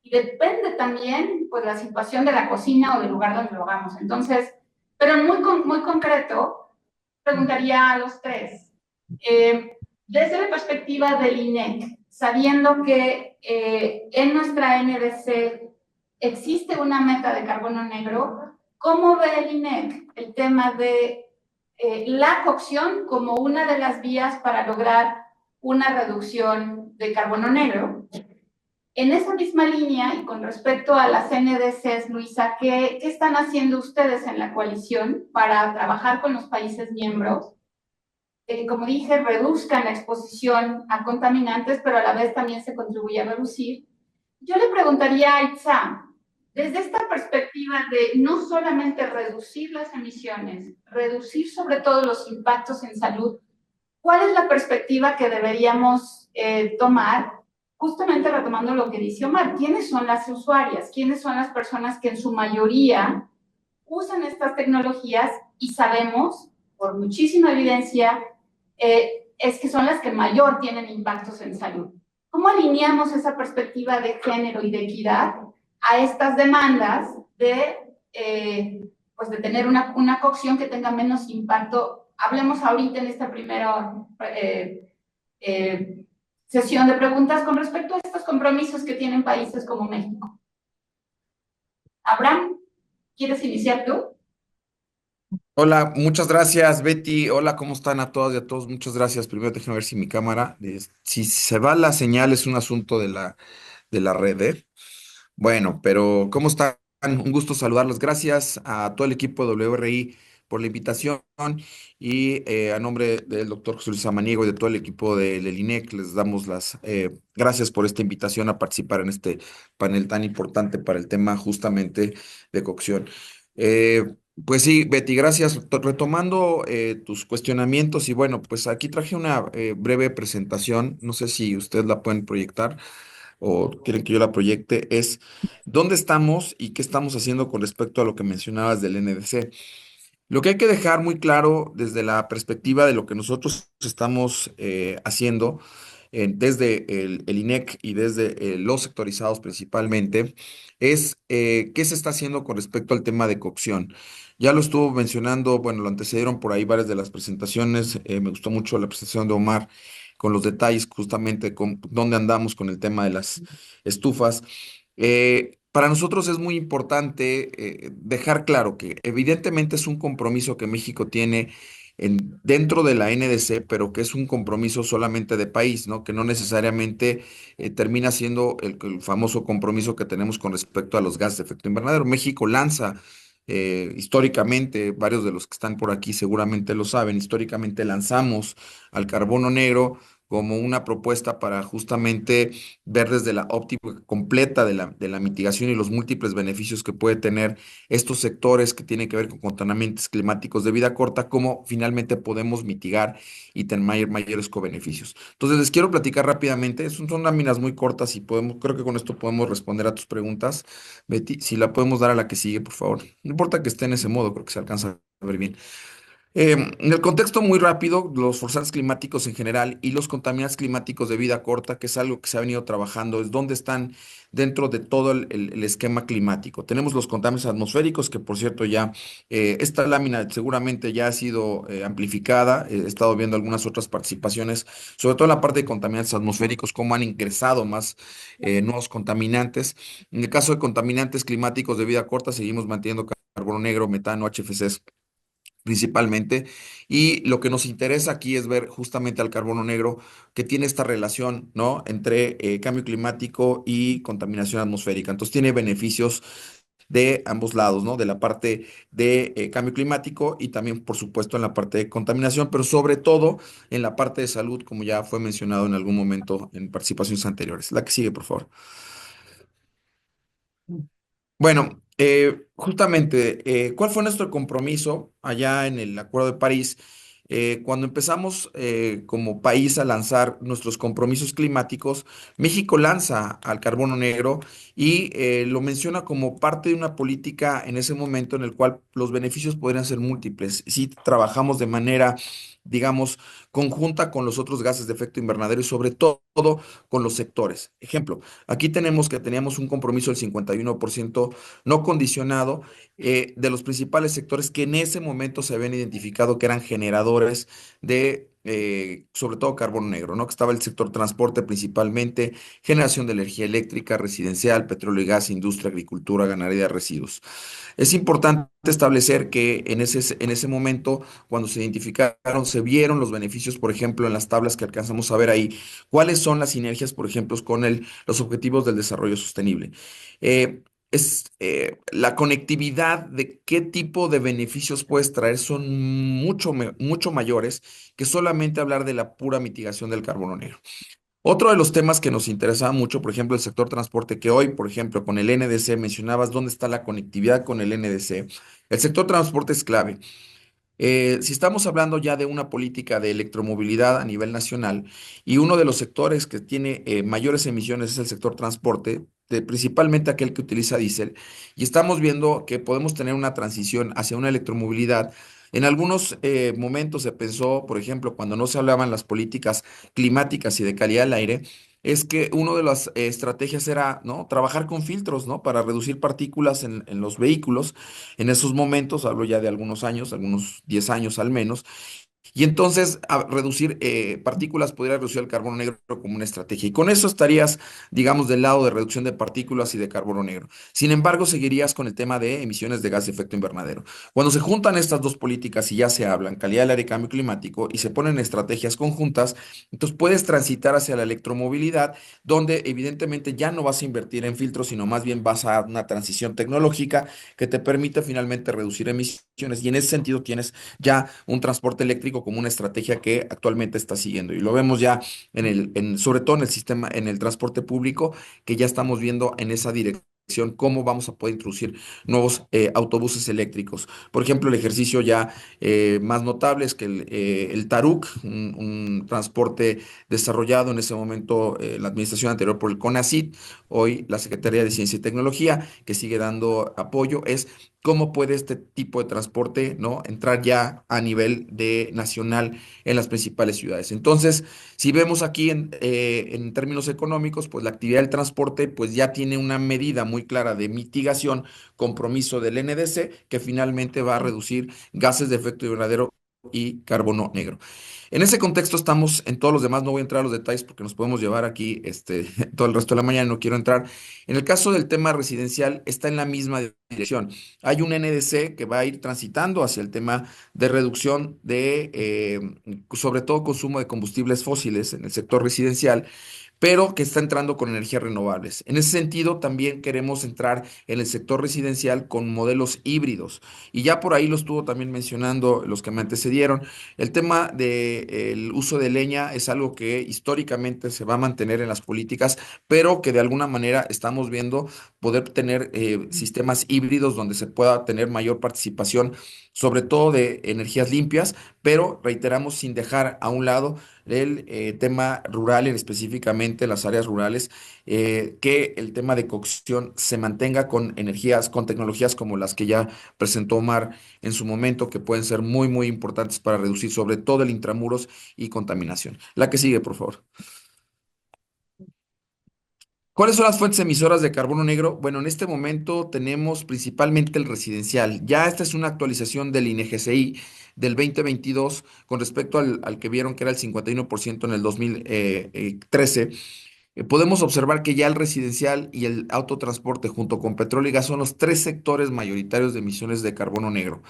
y depende también pues, la situación de la cocina o del lugar donde lo hagamos. Entonces, pero muy concreto, preguntaría a los tres, desde la perspectiva del INEC, sabiendo que en nuestra NDC existe una meta de carbono negro, ¿cómo ve el INEC el tema de la cocción como una de las vías para lograr una reducción de carbono negro? En esa misma línea y con respecto a las NDCs, Luisa, ¿qué están haciendo ustedes en la coalición para trabajar con los países miembros? Que, como dije, reduzcan la exposición a contaminantes, pero a la vez también se contribuye a reducir. Yo le preguntaría a Itza, desde esta perspectiva de no solamente reducir las emisiones, reducir sobre todo los impactos en salud, ¿cuál es la perspectiva que deberíamos tomar? Justamente retomando lo que dice Omar, ¿quiénes son las usuarias? ¿Quiénes son las personas que en su mayoría usan estas tecnologías? Y sabemos, por muchísima evidencia, es que son las que mayor tienen impactos en salud. ¿Cómo alineamos esa perspectiva de género y de equidad a estas demandas de pues de tener una cocción que tenga menos impacto. Hablemos ahorita en esta primera sesión de preguntas con respecto a estos compromisos que tienen países como México. Abraham, ¿quieres iniciar tú? Hola, muchas gracias, Betty. Hola, ¿cómo están a todas y a todos? Muchas gracias. Primero déjenme ver si mi cámara, si se va la señal es un asunto de la red, ¿eh? Bueno, pero ¿cómo están? Un gusto saludarlos. Gracias a todo el equipo de WRI por la invitación y a nombre del doctor José Luis Samaniego y de todo el equipo del INEC les damos las gracias por esta invitación a participar en este panel tan importante para el tema justamente de cocción. Eh, pues sí, Betty, gracias. Retomando tus cuestionamientos y bueno, pues aquí traje una breve presentación, no sé si ustedes la pueden proyectar o quieren que yo la proyecte, es dónde estamos y qué estamos haciendo con respecto a lo que mencionabas del NDC. Lo que hay que dejar muy claro desde la perspectiva de lo que nosotros estamos haciendo desde el INEC y desde los sectorizados principalmente, es qué se está haciendo con respecto al tema de cocción. Ya lo estuvo mencionando, bueno, lo antecedieron por ahí varias de las presentaciones, me gustó mucho la presentación de Omar con los detalles justamente con dónde andamos con el tema de las estufas. Para nosotros es muy importante dejar claro que evidentemente es un compromiso que México tiene dentro de la NDC, pero que es un compromiso solamente de país, ¿no? Que no necesariamente termina siendo el famoso compromiso que tenemos con respecto a los gases de efecto invernadero. México lanza históricamente, varios de los que están por aquí seguramente lo saben, históricamente lanzamos al carbono negro como una propuesta para justamente ver desde la óptica completa de la mitigación y los múltiples beneficios que puede tener estos sectores que tienen que ver con contaminantes climáticos de vida corta, cómo finalmente podemos mitigar y tener mayores cobeneficios. Entonces, les quiero platicar rápidamente, son láminas muy cortas y podemos, creo que con esto podemos responder a tus preguntas. Betty, si la podemos dar a la que sigue, por favor. No importa que esté en ese modo, creo que se alcanza a ver bien. En el contexto muy rápido, los forzantes climáticos en general y los contaminantes climáticos de vida corta, que es algo que se ha venido trabajando, es dónde están dentro de todo el esquema climático. Tenemos los contaminantes atmosféricos, que por cierto ya esta lámina seguramente ya ha sido amplificada. He estado viendo algunas otras participaciones, sobre todo en la parte de contaminantes atmosféricos, cómo han ingresado más nuevos contaminantes. En el caso de contaminantes climáticos de vida corta, seguimos manteniendo carbono negro, metano, HFCs principalmente. Y lo que nos interesa aquí es ver justamente al carbono negro que tiene esta relación, ¿no? Entre cambio climático y contaminación atmosférica. Entonces tiene beneficios de ambos lados, ¿no? De la parte de cambio climático y también, por supuesto, en la parte de contaminación, pero sobre todo en la parte de salud, como ya fue mencionado en algún momento en participaciones anteriores. La que sigue, por favor. Bueno, justamente, ¿cuál fue nuestro compromiso allá en el Acuerdo de París? Cuando empezamos como país a lanzar nuestros compromisos climáticos, México lanza al carbono negro y lo menciona como parte de una política en ese momento en el cual los beneficios podrían ser múltiples. Si trabajamos de manera, digamos, conjunta con los otros gases de efecto invernadero y sobre todo con los sectores. Ejemplo, aquí tenemos que teníamos un compromiso del 51% no condicionado de los principales sectores que en ese momento se habían identificado que eran generadores de, sobre todo carbono negro, ¿no? Que estaba el sector transporte principalmente, generación de energía eléctrica, residencial, petróleo y gas, industria, agricultura, ganadería, residuos. Es importante establecer que en ese momento, cuando se identificaron, se vieron los beneficios, por ejemplo, en las tablas que alcanzamos a ver ahí, cuáles son las sinergias, por ejemplo, con los objetivos del desarrollo sostenible. Eh, la conectividad de qué tipo de beneficios puedes traer son mucho mayores que solamente hablar de la pura mitigación del carbono negro. Otro de los temas que nos interesaba mucho, por ejemplo, el sector transporte, que hoy, por ejemplo, con el NDC, mencionabas dónde está la conectividad con el NDC. El sector transporte es clave. Si estamos hablando ya de una política de electromovilidad a nivel nacional y uno de los sectores que tiene mayores emisiones es el sector transporte, principalmente aquel que utiliza diésel, y estamos viendo que podemos tener una transición hacia una electromovilidad. En algunos momentos se pensó, por ejemplo, cuando no se hablaban las políticas climáticas y de calidad del aire, es que una de las estrategias era, ¿no? Trabajar con filtros, ¿no? Para reducir partículas en los vehículos. En esos momentos, hablo ya de algunos años, algunos 10 años al menos, y entonces reducir partículas podría reducir el carbono negro como una estrategia. Y con eso estarías, digamos, del lado de reducción de partículas y de carbono negro. Sin embargo, seguirías con el tema de emisiones de gas de efecto invernadero. Cuando se juntan estas dos políticas y ya se hablan calidad del aire y cambio climático y se ponen estrategias conjuntas, entonces puedes transitar hacia la electromovilidad, donde evidentemente ya no vas a invertir en filtros, sino más bien vas a una transición tecnológica que te permite finalmente reducir emisiones. Y en ese sentido tienes ya un transporte eléctrico como una estrategia que actualmente está siguiendo. Y lo vemos ya sobre todo en el sistema, en el transporte público, que ya estamos viendo en esa dirección cómo vamos a poder introducir nuevos autobuses eléctricos. Por ejemplo, el ejercicio ya más notable es que el TARUC, un transporte desarrollado en ese momento la administración anterior por el CONACYT, hoy la Secretaría de Ciencia y Tecnología, que sigue dando apoyo, es cómo puede este tipo de transporte, ¿no? Entrar ya a nivel de nacional en las principales ciudades. Entonces, si vemos aquí en términos económicos, pues la actividad del transporte pues ya tiene una medida muy clara de mitigación, compromiso del NDC, que finalmente va a reducir gases de efecto invernadero y carbono negro. En ese contexto estamos en todos los demás, no voy a entrar a los detalles porque nos podemos llevar aquí todo el resto de la mañana, no quiero entrar. En el caso del tema residencial, está en la misma dirección. Hay un NDC que va a ir transitando hacia el tema de reducción de, sobre todo, consumo de combustibles fósiles en el sector residencial, pero que está entrando con energías renovables. En ese sentido, también queremos entrar en el sector residencial con modelos híbridos. Y ya por ahí lo estuvo también mencionando los que me antecedieron. El tema del uso de leña es algo que históricamente se va a mantener en las políticas, pero que de alguna manera estamos viendo poder tener sistemas híbridos donde se pueda tener mayor participación, sobre todo de energías limpias, pero reiteramos sin dejar a un lado el tema rural, en específicamente las áreas rurales, que el tema de cocción se mantenga con energías, con tecnologías como las que ya presentó Omar en su momento, que pueden ser muy, muy importantes para reducir sobre todo el intramuros y contaminación. La que sigue, por favor. ¿Cuáles son las fuentes emisoras de carbono negro? Bueno, en este momento tenemos principalmente el residencial. Ya esta es una actualización del INEGCI del 2022 con respecto al que vieron que era el 51% en el 2013. Podemos observar que ya el residencial y el autotransporte junto con petróleo y gas son los tres sectores mayoritarios de emisiones de carbono negro.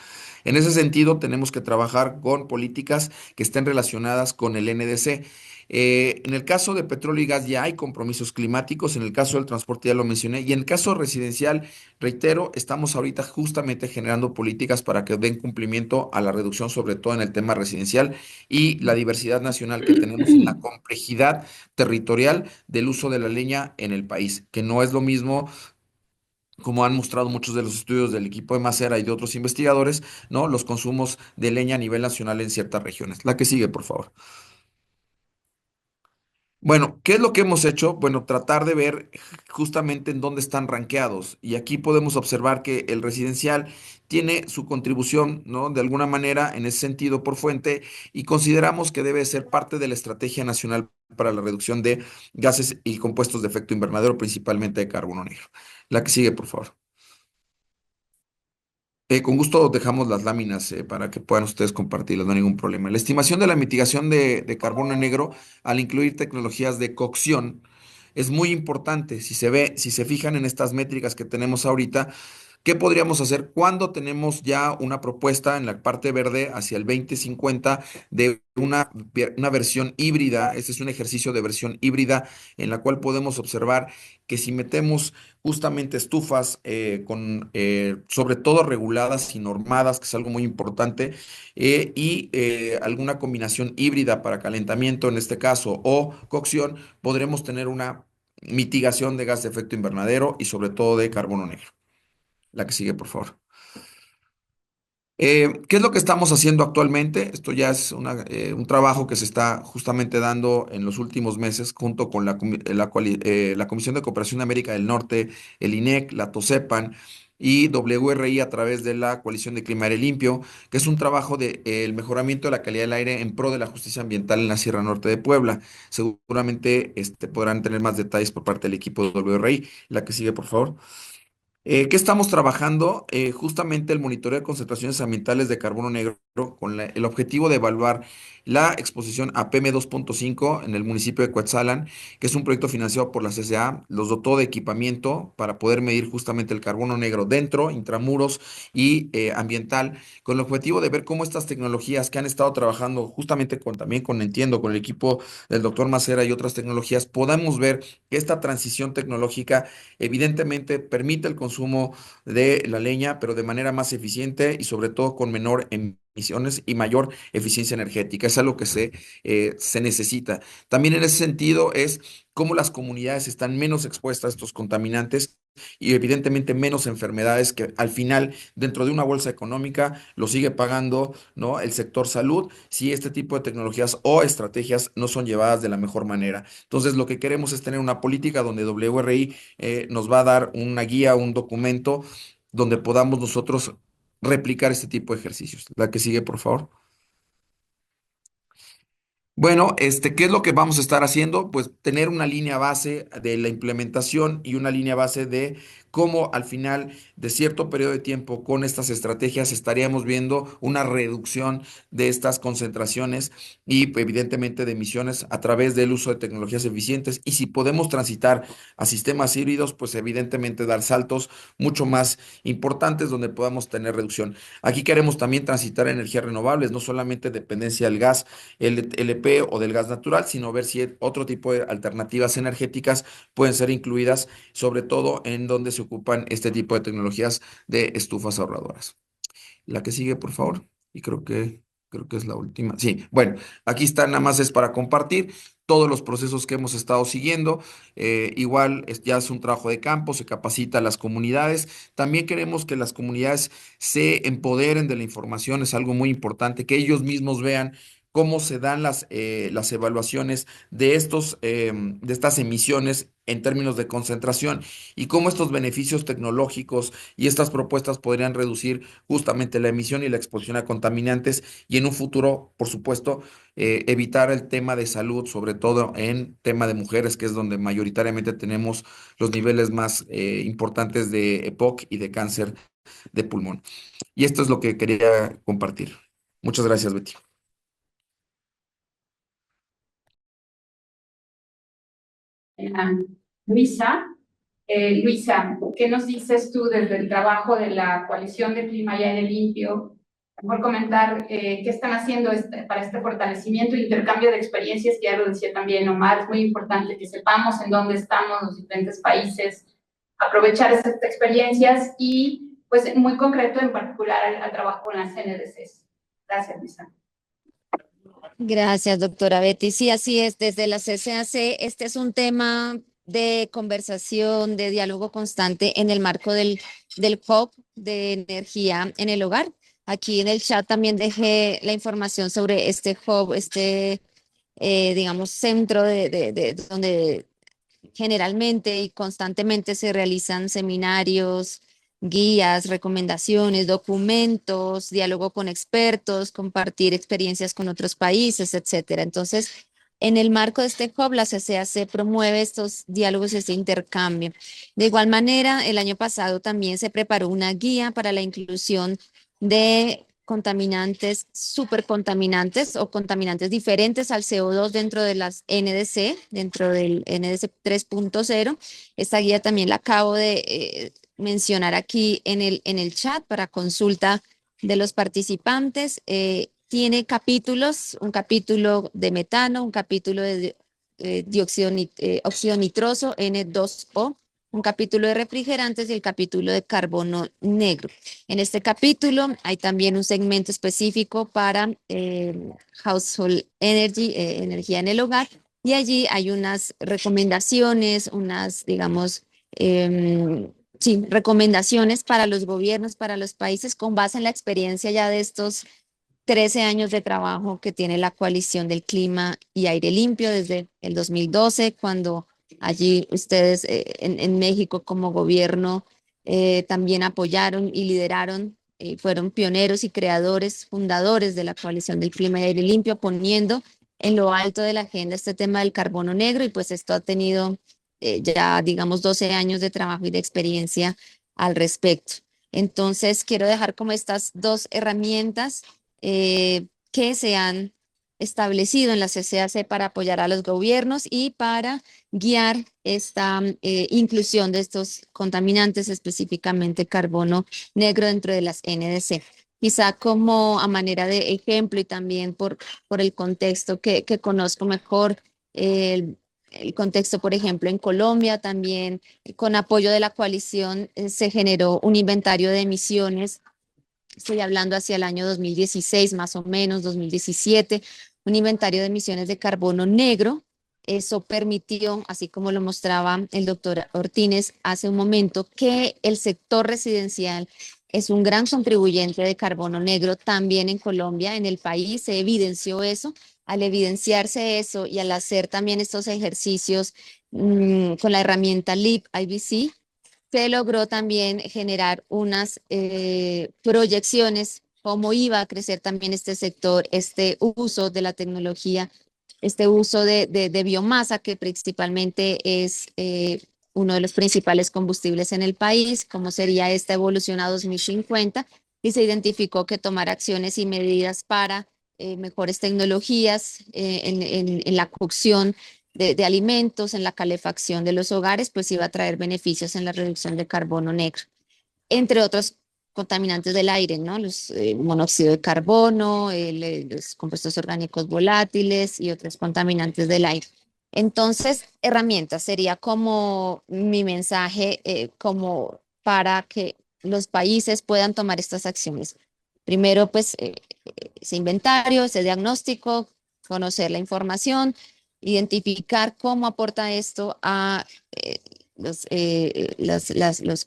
En ese sentido, tenemos que trabajar con políticas que estén relacionadas con el NDC. En el caso de petróleo y gas ya hay compromisos climáticos, en el caso del transporte ya lo mencioné, y en el caso residencial, reitero, estamos ahorita justamente generando políticas para que den cumplimiento a la reducción, sobre todo en el tema residencial y la diversidad nacional que tenemos en la complejidad territorial del uso de la leña en el país, que no es lo mismo, como han mostrado muchos de los estudios del equipo de Macera y de otros investigadores, ¿no? Los consumos de leña a nivel nacional en ciertas regiones. La que sigue, por favor. Bueno, ¿qué es lo que hemos hecho? Bueno, tratar de ver justamente en dónde están rankeados. Y aquí podemos observar que el residencial tiene su contribución, ¿no? De alguna manera, en ese sentido, por fuente, y consideramos que debe ser parte de la Estrategia Nacional para la Reducción de Gases y Compuestos de Efecto Invernadero, principalmente de carbono negro. La que sigue, por favor. Con gusto dejamos las láminas para que puedan ustedes compartirlas, no hay ningún problema. La estimación de la mitigación de carbono negro al incluir tecnologías de cocción es muy importante. Si se fijan en estas métricas que tenemos ahorita, ¿qué podríamos hacer cuando tenemos ya una propuesta en la parte verde hacia el 2050 de una versión híbrida? Este es un ejercicio de versión híbrida en la cual podemos observar que si metemos justamente estufas sobre todo reguladas y normadas, que es algo muy importante, y alguna combinación híbrida para calentamiento en este caso o cocción, podremos tener una mitigación de gas de efecto invernadero y sobre todo de carbono negro. La que sigue, por favor. ¿Qué es lo que estamos haciendo actualmente? Esto ya es un trabajo que se está justamente dando en los últimos meses junto con la Comisión de Cooperación de América del Norte, el INEC, la TOSEPAN, y WRI a través de la Coalición de Clima Aire Limpio, que es un trabajo de el mejoramiento de la calidad del aire en pro de la justicia ambiental en la Sierra Norte de Puebla. Seguramente podrán tener más detalles por parte del equipo de WRI. La que sigue, por favor. ¿Qué estamos trabajando? Justamente el monitoreo de concentraciones ambientales de carbono negro con el objetivo de evaluar la exposición a PM2.5 en el municipio de Coetzalan, que es un proyecto financiado por la CCA. Los dotó de equipamiento para poder medir justamente el carbono negro dentro, intramuros y ambiental, con el objetivo de ver cómo estas tecnologías que han estado trabajando justamente también con, entiendo, con el equipo del doctor Macera y otras tecnologías, podamos ver que esta transición tecnológica evidentemente permite el consumo de la leña, pero de manera más eficiente y sobre todo con menor emisiones y mayor eficiencia energética. Es algo que se necesita. También en ese sentido es cómo las comunidades están menos expuestas a estos contaminantes y evidentemente menos enfermedades que al final dentro de una bolsa económica lo sigue pagando, ¿no?, el sector salud si este tipo de tecnologías o estrategias no son llevadas de la mejor manera. Entonces, lo que queremos es tener una política donde WRI nos va a dar una guía, un documento donde podamos nosotros replicar este tipo de ejercicios. La que sigue, por favor. Bueno, ¿qué es lo que vamos a estar haciendo? Pues tener una línea base de la implementación y una línea base de cómo al final de cierto periodo de tiempo con estas estrategias estaríamos viendo una reducción de estas concentraciones y pues, evidentemente de emisiones a través del uso de tecnologías eficientes. Y si podemos transitar a sistemas híbridos, pues evidentemente dar saltos mucho más importantes donde podamos tener reducción. Aquí queremos también transitar a energías renovables, no solamente dependencia del gas LP o del gas natural, sino ver si otro tipo de alternativas energéticas pueden ser incluidas, sobre todo en donde se ocupan este tipo de tecnologías de estufas ahorradoras. La que sigue, por favor. Y creo que es la última. Sí, bueno, aquí está, nada más es para compartir todos los procesos que hemos estado siguiendo. Igual ya es un trabajo de campo, se capacita a las comunidades. También queremos que las comunidades se empoderen de la información, es algo muy importante, que ellos mismos vean cómo se dan las evaluaciones de de estas emisiones en términos de concentración y cómo estos beneficios tecnológicos y estas propuestas podrían reducir justamente la emisión y la exposición a contaminantes y en un futuro, por supuesto, evitar el tema de salud, sobre todo en tema de mujeres, que es donde mayoritariamente tenemos los niveles más importantes de EPOC y de cáncer de pulmón. Y esto es lo que quería compartir. Muchas gracias, Betty. Luisa. Luisa, ¿qué nos dices tú desde el trabajo de la Coalición de Clima y Aire Limpio? Mejor comentar qué están haciendo para este fortalecimiento e intercambio de experiencias, que ya lo decía también Omar, es muy importante que sepamos en dónde estamos los diferentes países, aprovechar esas experiencias y, pues, muy concreto en particular al trabajo con las NDCs. Gracias, Luisa. Gracias, doctora Betty. Sí, así es. Desde la CCAC, este es un tema de conversación, de diálogo constante en el marco del hub de energía en el hogar. Aquí en el chat también dejé la información sobre este hub, digamos, centro de donde generalmente y constantemente se realizan seminarios, guías, recomendaciones, documentos, diálogo con expertos, compartir experiencias con otros países, etcétera. Entonces, en el marco de este hub, la CCAC promueve estos diálogos, este intercambio. De igual manera, el año pasado también se preparó una guía para la inclusión de contaminantes, supercontaminantes o contaminantes diferentes al CO2 dentro de las NDC, dentro del NDC 3.0. Esta guía también la acabo de mencionar aquí en el chat para consulta de los participantes. Tiene capítulos, un capítulo de metano, un capítulo de óxido nitroso, N2O, un capítulo de refrigerantes y el capítulo de carbono negro. En este capítulo hay también un segmento específico para Household Energy, energía en el hogar, y allí hay unas recomendaciones, digamos, sí, recomendaciones para los gobiernos, para los países, con base en la experiencia ya de estos 13 años de trabajo que tiene la Coalición del Clima y Aire Limpio desde el 2012, cuando allí ustedes en México como gobierno también apoyaron y lideraron, fueron pioneros y creadores, fundadores de la Coalición del Clima y Aire Limpio, poniendo en lo alto de la agenda este tema del carbono negro, y pues esto ha tenido ya, digamos, 12 años de trabajo y de experiencia al respecto. Entonces, quiero dejar como estas dos herramientas que se han establecido en la CCAC para apoyar a los gobiernos y para guiar esta inclusión de estos contaminantes, específicamente carbono negro dentro de las NDC. Quizá como a manera de ejemplo y también por el contexto que conozco mejor, el contexto, por ejemplo, en Colombia también, con apoyo de la coalición, se generó un inventario de emisiones. Estoy hablando hacia el año 2016, más o menos, 2017, un inventario de emisiones de carbono negro. Eso permitió, así como lo mostraba el doctor Ortínez hace un momento, que el sector residencial es un gran contribuyente de carbono negro también en Colombia. En el país se evidenció eso. Al evidenciarse eso y al hacer también estos ejercicios con la herramienta LEAP IBC, se logró también generar unas proyecciones, cómo iba a crecer también este sector, este uso de la tecnología, este uso de biomasa, que principalmente es uno de los principales combustibles en el país, cómo sería esta evolución a 2050, y se identificó que tomar acciones y medidas para mejores tecnologías en la cocción de alimentos, en la calefacción de los hogares, pues iba a traer beneficios en la reducción de carbono negro, entre otros contaminantes del aire, ¿no? Los monóxido de carbono, los compuestos orgánicos volátiles y otros contaminantes del aire. Entonces, herramientas sería como mi mensaje, como para que los países puedan tomar estas acciones. Primero, pues, ese inventario, ese diagnóstico, conocer la información, identificar cómo aporta esto a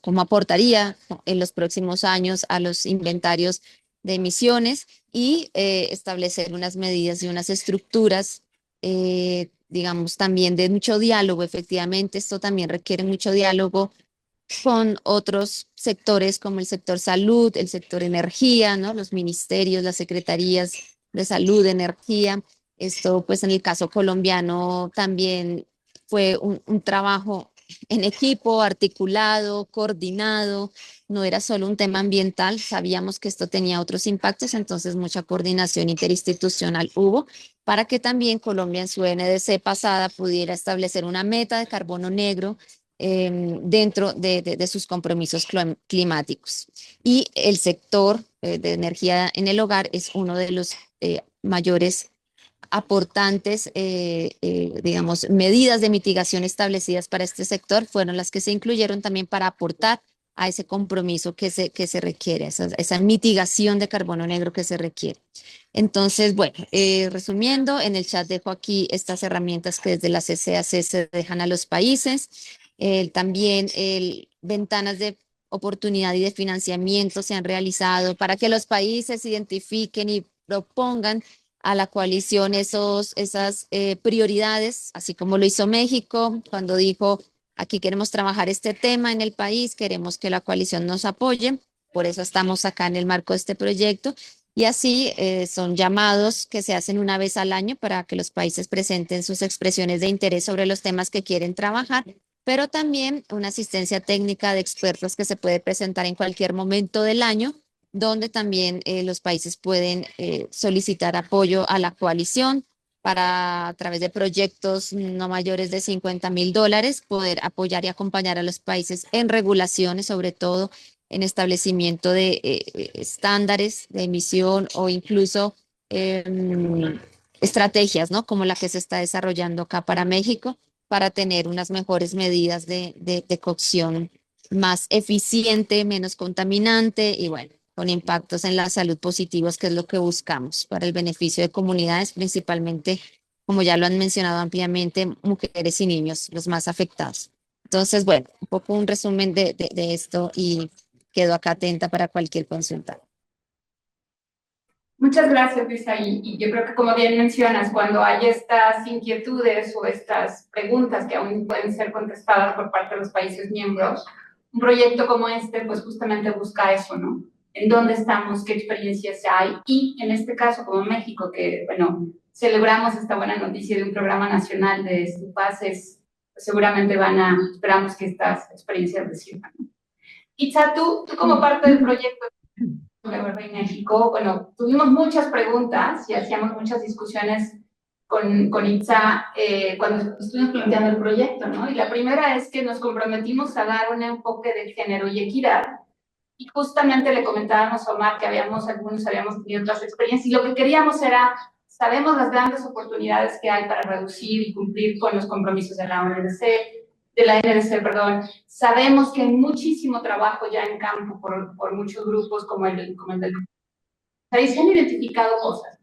cómo aportaría en los próximos años a los inventarios de emisiones, y establecer unas medidas y unas estructuras, digamos, también de mucho diálogo. Efectivamente, esto también requiere mucho diálogo con otros sectores como el sector salud, el sector energía, ¿no? Los ministerios, las secretarías de salud, energía. Esto, pues en el caso colombiano también fue un trabajo en equipo, articulado, coordinado. No era solo un tema ambiental, sabíamos que esto tenía otros impactos, entonces mucha coordinación interinstitucional hubo para que también Colombia en su NDC pasada pudiera establecer una meta de carbono negro dentro de sus compromisos climáticos. Y el sector de energía en el hogar es uno de los mayores aportantes, digamos, medidas de mitigación establecidas para este sector fueron las que se incluyeron también para aportar a ese compromiso que se requiere, esa mitigación de carbono negro que se requiere. Entonces, bueno, resumiendo, en el chat dejo aquí estas herramientas que desde la CCAC se dejan a los países. También ventanas de oportunidad y de financiamiento se han realizado para que los países identifiquen y propongan a la coalición esas prioridades, así como lo hizo México cuando dijo: aquí queremos trabajar este tema en el país, queremos que la coalición nos apoye, por eso estamos acá en el marco de este proyecto. Y así son llamados que se hacen una vez al año para que los países presenten sus expresiones de interés sobre los temas que quieren trabajar, pero también una asistencia técnica de expertos que se puede presentar en cualquier momento del año, donde también los países pueden solicitar apoyo a la coalición para, a través de proyectos no mayores de $50,000, poder apoyar y acompañar a los países en regulaciones, sobre todo en establecimiento de estándares de emisión, o incluso estrategias, ¿no? Como la que se está desarrollando acá para México, para tener unas mejores medidas de cocción más eficiente, menos contaminante y, bueno, con impactos en la salud positivos, que es lo que buscamos para el beneficio de comunidades, principalmente, como ya lo han mencionado ampliamente, mujeres y niños, los más afectados. Entonces, bueno, un poco un resumen de esto, y quedo acá atenta para cualquier consulta. Muchas gracias, Luisa. Y yo creo que, como bien mencionas, cuando hay estas inquietudes o estas preguntas que aún pueden ser contestadas por parte de los países miembros, un proyecto como este, pues justamente busca eso, ¿no? En dónde estamos, qué experiencias hay, y en este caso, como México, que, bueno, celebramos esta buena noticia de un programa nacional de estupaces, pues seguramente esperamos que estas experiencias les sirvan, ¿no? Itza, tú como parte del proyecto de México, bueno, tuvimos muchas preguntas y hacíamos muchas discusiones con Itza cuando estuvimos planteando el proyecto, ¿no? Y la primera es que nos comprometimos a dar un enfoque de género y equidad. Y justamente le comentábamos a Omar que algunos habíamos tenido otras experiencias y lo que queríamos era, sabemos las grandes oportunidades que hay para reducir y cumplir con los compromisos de la NDC, perdón. Sabemos que hay muchísimo trabajo ya en campo por muchos grupos como el del... Ahí se han identificado cosas.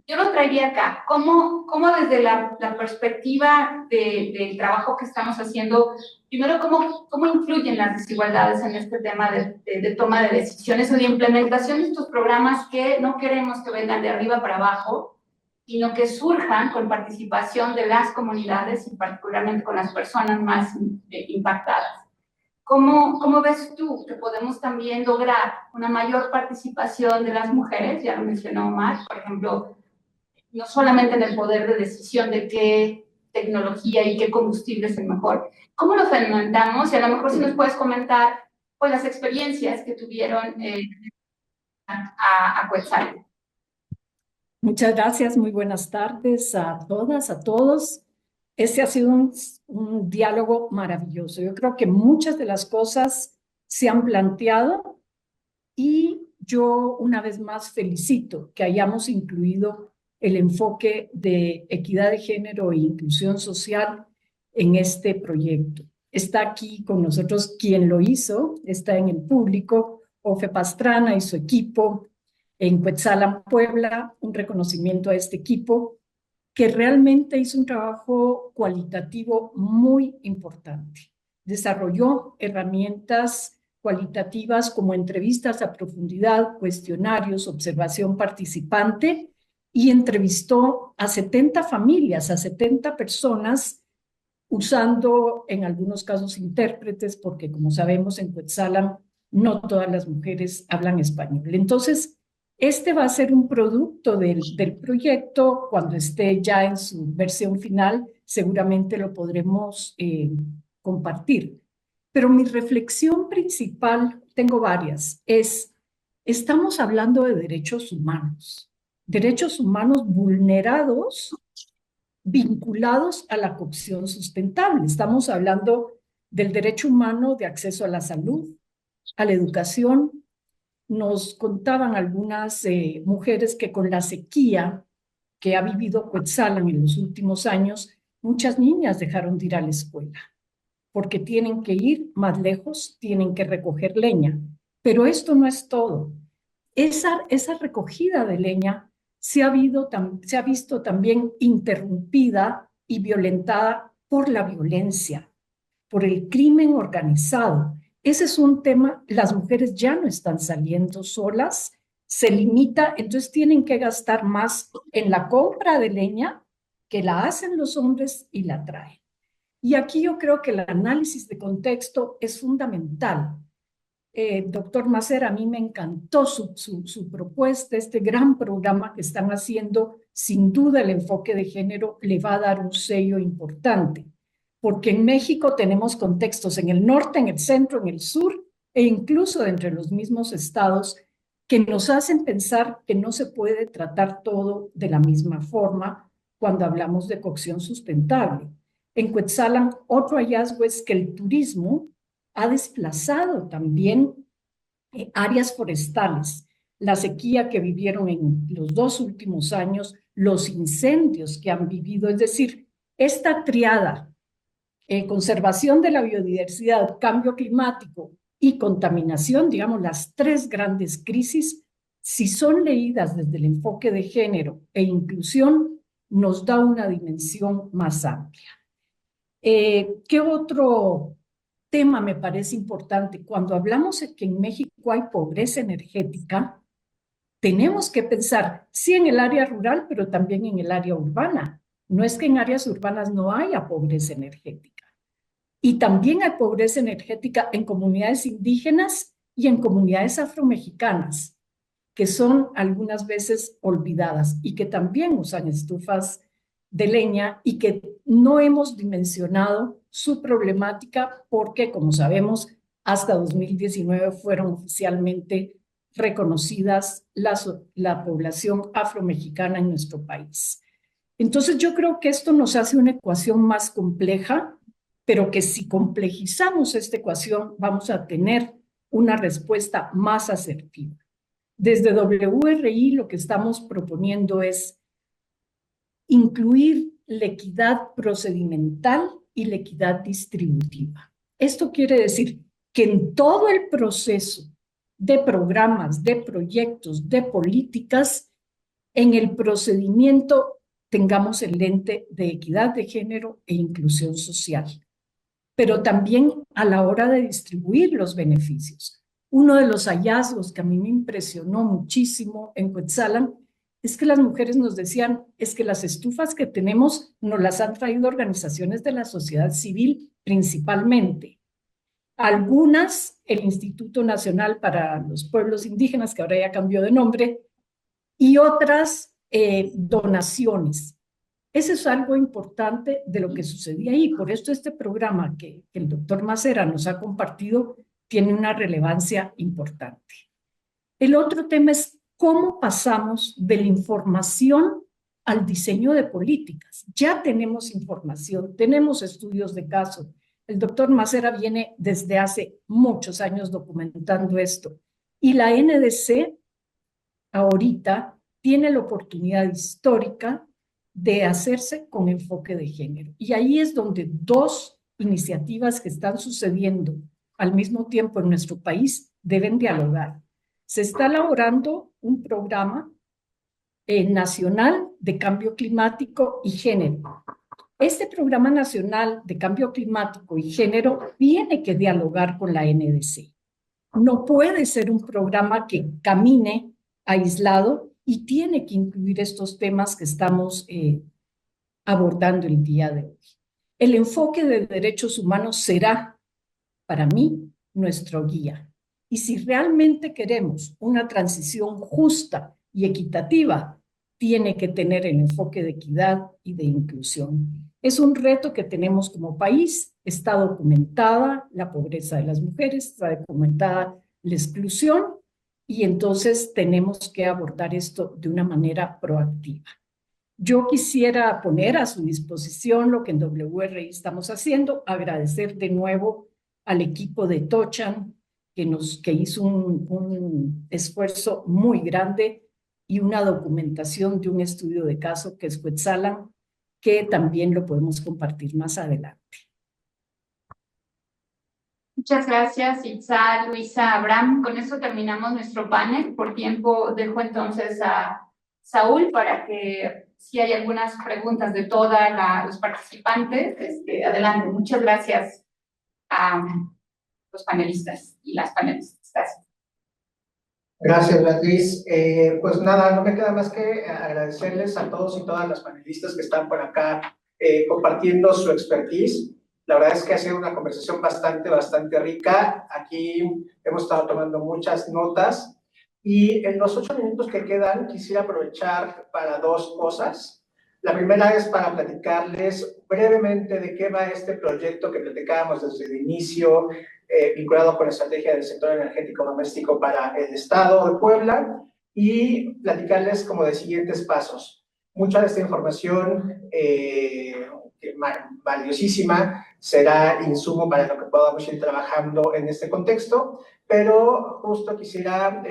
Yo lo traería acá. ¿Cómo desde la perspectiva del trabajo que estamos haciendo, primero, cómo influyen las desigualdades en este tema de toma de decisiones o de implementación de estos programas que no queremos que vengan de arriba para abajo, sino que surjan con participación de las comunidades y particularmente con las personas más impactadas? ¿Cómo ves tú que podemos también lograr una mayor participación de las mujeres? Ya lo mencionó Omar, por ejemplo, no solamente en el poder de decisión de qué tecnología y qué combustible es el mejor. ¿Cómo lo fomentamos? Y a lo mejor si nos puedes comentar pues, las experiencias que tuvieron a Quetzal. Muchas gracias, muy buenas tardes a todas, a todos. Este ha sido un diálogo maravilloso. Yo creo que muchas de las cosas se han planteado y yo una vez más felicito que hayamos incluido el enfoque de equidad de género e inclusión social en este proyecto. Está aquí con nosotros quien lo hizo, está en el público, Ofe Pastrana y su equipo en Quetzalan, Puebla, un reconocimiento a este equipo que realmente hizo un trabajo cualitativo muy importante. Desarrolló herramientas cualitativas como entrevistas a profundidad, cuestionarios, observación participante, y entrevistó a 70 familias, a 70 personas, usando en algunos casos intérpretes, porque como sabemos en Quetzalan no todas las mujeres hablan español. Entonces, este va a ser un producto del proyecto. Cuando esté ya en su versión final, seguramente lo podremos compartir. Pero mi reflexión principal, tengo varias, estamos hablando de derechos humanos vulnerados, vinculados a la cocción sustentable. Estamos hablando del derecho humano de acceso a la salud, a la educación. Nos contaban algunas mujeres que con la sequía que ha vivido Quetzalan en los últimos años, muchas niñas dejaron de ir a la escuela porque tienen que ir más lejos, tienen que recoger leña. Pero esto no es todo. Esa recogida de leña se ha visto también interrumpida y violentada por la violencia, por el crimen organizado. Ese es un tema, las mujeres ya no están saliendo solas, se limita, entonces tienen que gastar más en la compra de leña, que la hacen los hombres y la traen. Y aquí yo creo que el análisis de contexto es fundamental. Doctor Macer, a mí me encantó su propuesta, este gran programa que están haciendo. Sin duda el enfoque de género le va a dar un sello importante, porque en México tenemos contextos en el norte, en el centro, en el sur, e incluso entre los mismos estados, que nos hacen pensar que no se puede tratar todo de la misma forma cuando hablamos de cocción sustentable. En Quetzalan, otro hallazgo es que el turismo ha desplazado también áreas forestales. La sequía que vivieron en los 2 últimos años, los incendios que han vivido, es decir, esta triada, conservación de la biodiversidad, cambio climático y contaminación, digamos, las 3 grandes crisis, si son leídas desde el enfoque de género e inclusión, nos da una dimensión más amplia. ¿Qué otro tema me parece importante? Cuando hablamos de que en México hay pobreza energética, tenemos que pensar, sí, en el área rural, pero también en el área urbana. No es que en áreas urbanas no haya pobreza energética. Y también hay pobreza energética en comunidades indígenas y en comunidades afromexicanas, que son algunas veces olvidadas y que también usan estufas de leña y que no hemos dimensionado su problemática porque, como sabemos, hasta 2019 fueron oficialmente reconocidas la población afromexicana en nuestro país. Entonces yo creo que esto nos hace una ecuación más compleja, pero que si complejizamos esta ecuación vamos a tener una respuesta más asertiva. Desde WRI lo que estamos proponiendo es incluir la equidad procedimental y la equidad distributiva. Esto quiere decir que en todo el proceso de programas, de proyectos, de políticas, en el procedimiento tengamos el lente de equidad de género e inclusión social, pero también a la hora de distribuir los beneficios. Uno de los hallazgos que a mí me impresionó muchísimo en Cuetzalan es que las mujeres nos decían, es que las estufas que tenemos nos las han traído organizaciones de la sociedad civil principalmente. Algunas, el Instituto Nacional para los Pueblos Indígenas, que ahora ya cambió de nombre, y otras donaciones. Eso es algo importante de lo que sucedía ahí. Por esto este programa que el doctor Macera nos ha compartido tiene una relevancia importante. El otro tema es cómo pasamos de la información al diseño de políticas. Ya tenemos información, tenemos estudios de caso. El doctor Macera viene desde hace muchos años documentando esto. Y la NDC ahorita tiene la oportunidad histórica de hacerse con enfoque de género. Y ahí es donde dos iniciativas que están sucediendo al mismo tiempo en nuestro país deben dialogar. Se está elaborando un programa nacional de cambio climático y género. Este programa nacional de cambio climático y género tiene que dialogar con la NDC. No puede ser un programa que camine aislado y tiene que incluir estos temas que estamos abordando el día de hoy. El enfoque de derechos humanos será, para mí, nuestro guía. Y si realmente queremos una transición justa y equitativa, tiene que tener el enfoque de equidad y de inclusión. Es un reto que tenemos como país. Está documentada la pobreza de las mujeres, está documentada la exclusión, y entonces tenemos que abordar esto de una manera proactiva. Yo quisiera poner a su disposición lo que en WRI estamos haciendo, agradecer de nuevo al equipo de Tochan, que hizo un esfuerzo muy grande y una documentación de un estudio de caso que es Cuetzalan, que también lo podemos compartir más adelante. Muchas gracias, Itzal, Luisa, Abraham. Con eso terminamos nuestro panel. Por tiempo dejo entonces a Saúl para que si hay algunas preguntas de todos los participantes, adelante. Muchas gracias a los panelistas y las panelistas. Gracias. Gracias, Beatriz. Pues nada, no me queda más que agradecerles a todos y todas las panelistas que están por acá compartiendo su expertise. La verdad es que ha sido una conversación bastante rica. Aquí hemos estado tomando muchas notas y en los 8 minutos que quedan quisiera aprovechar para dos cosas. La primera es para platicarles brevemente de qué va este proyecto que platicábamos desde el inicio, vinculado con la estrategia del sector energético doméstico para el Estado de Puebla, y platicarles como de siguientes pasos. Mucha de esta información valiosísima será insumo para lo que podamos ir trabajando en este contexto, pero justo quisiera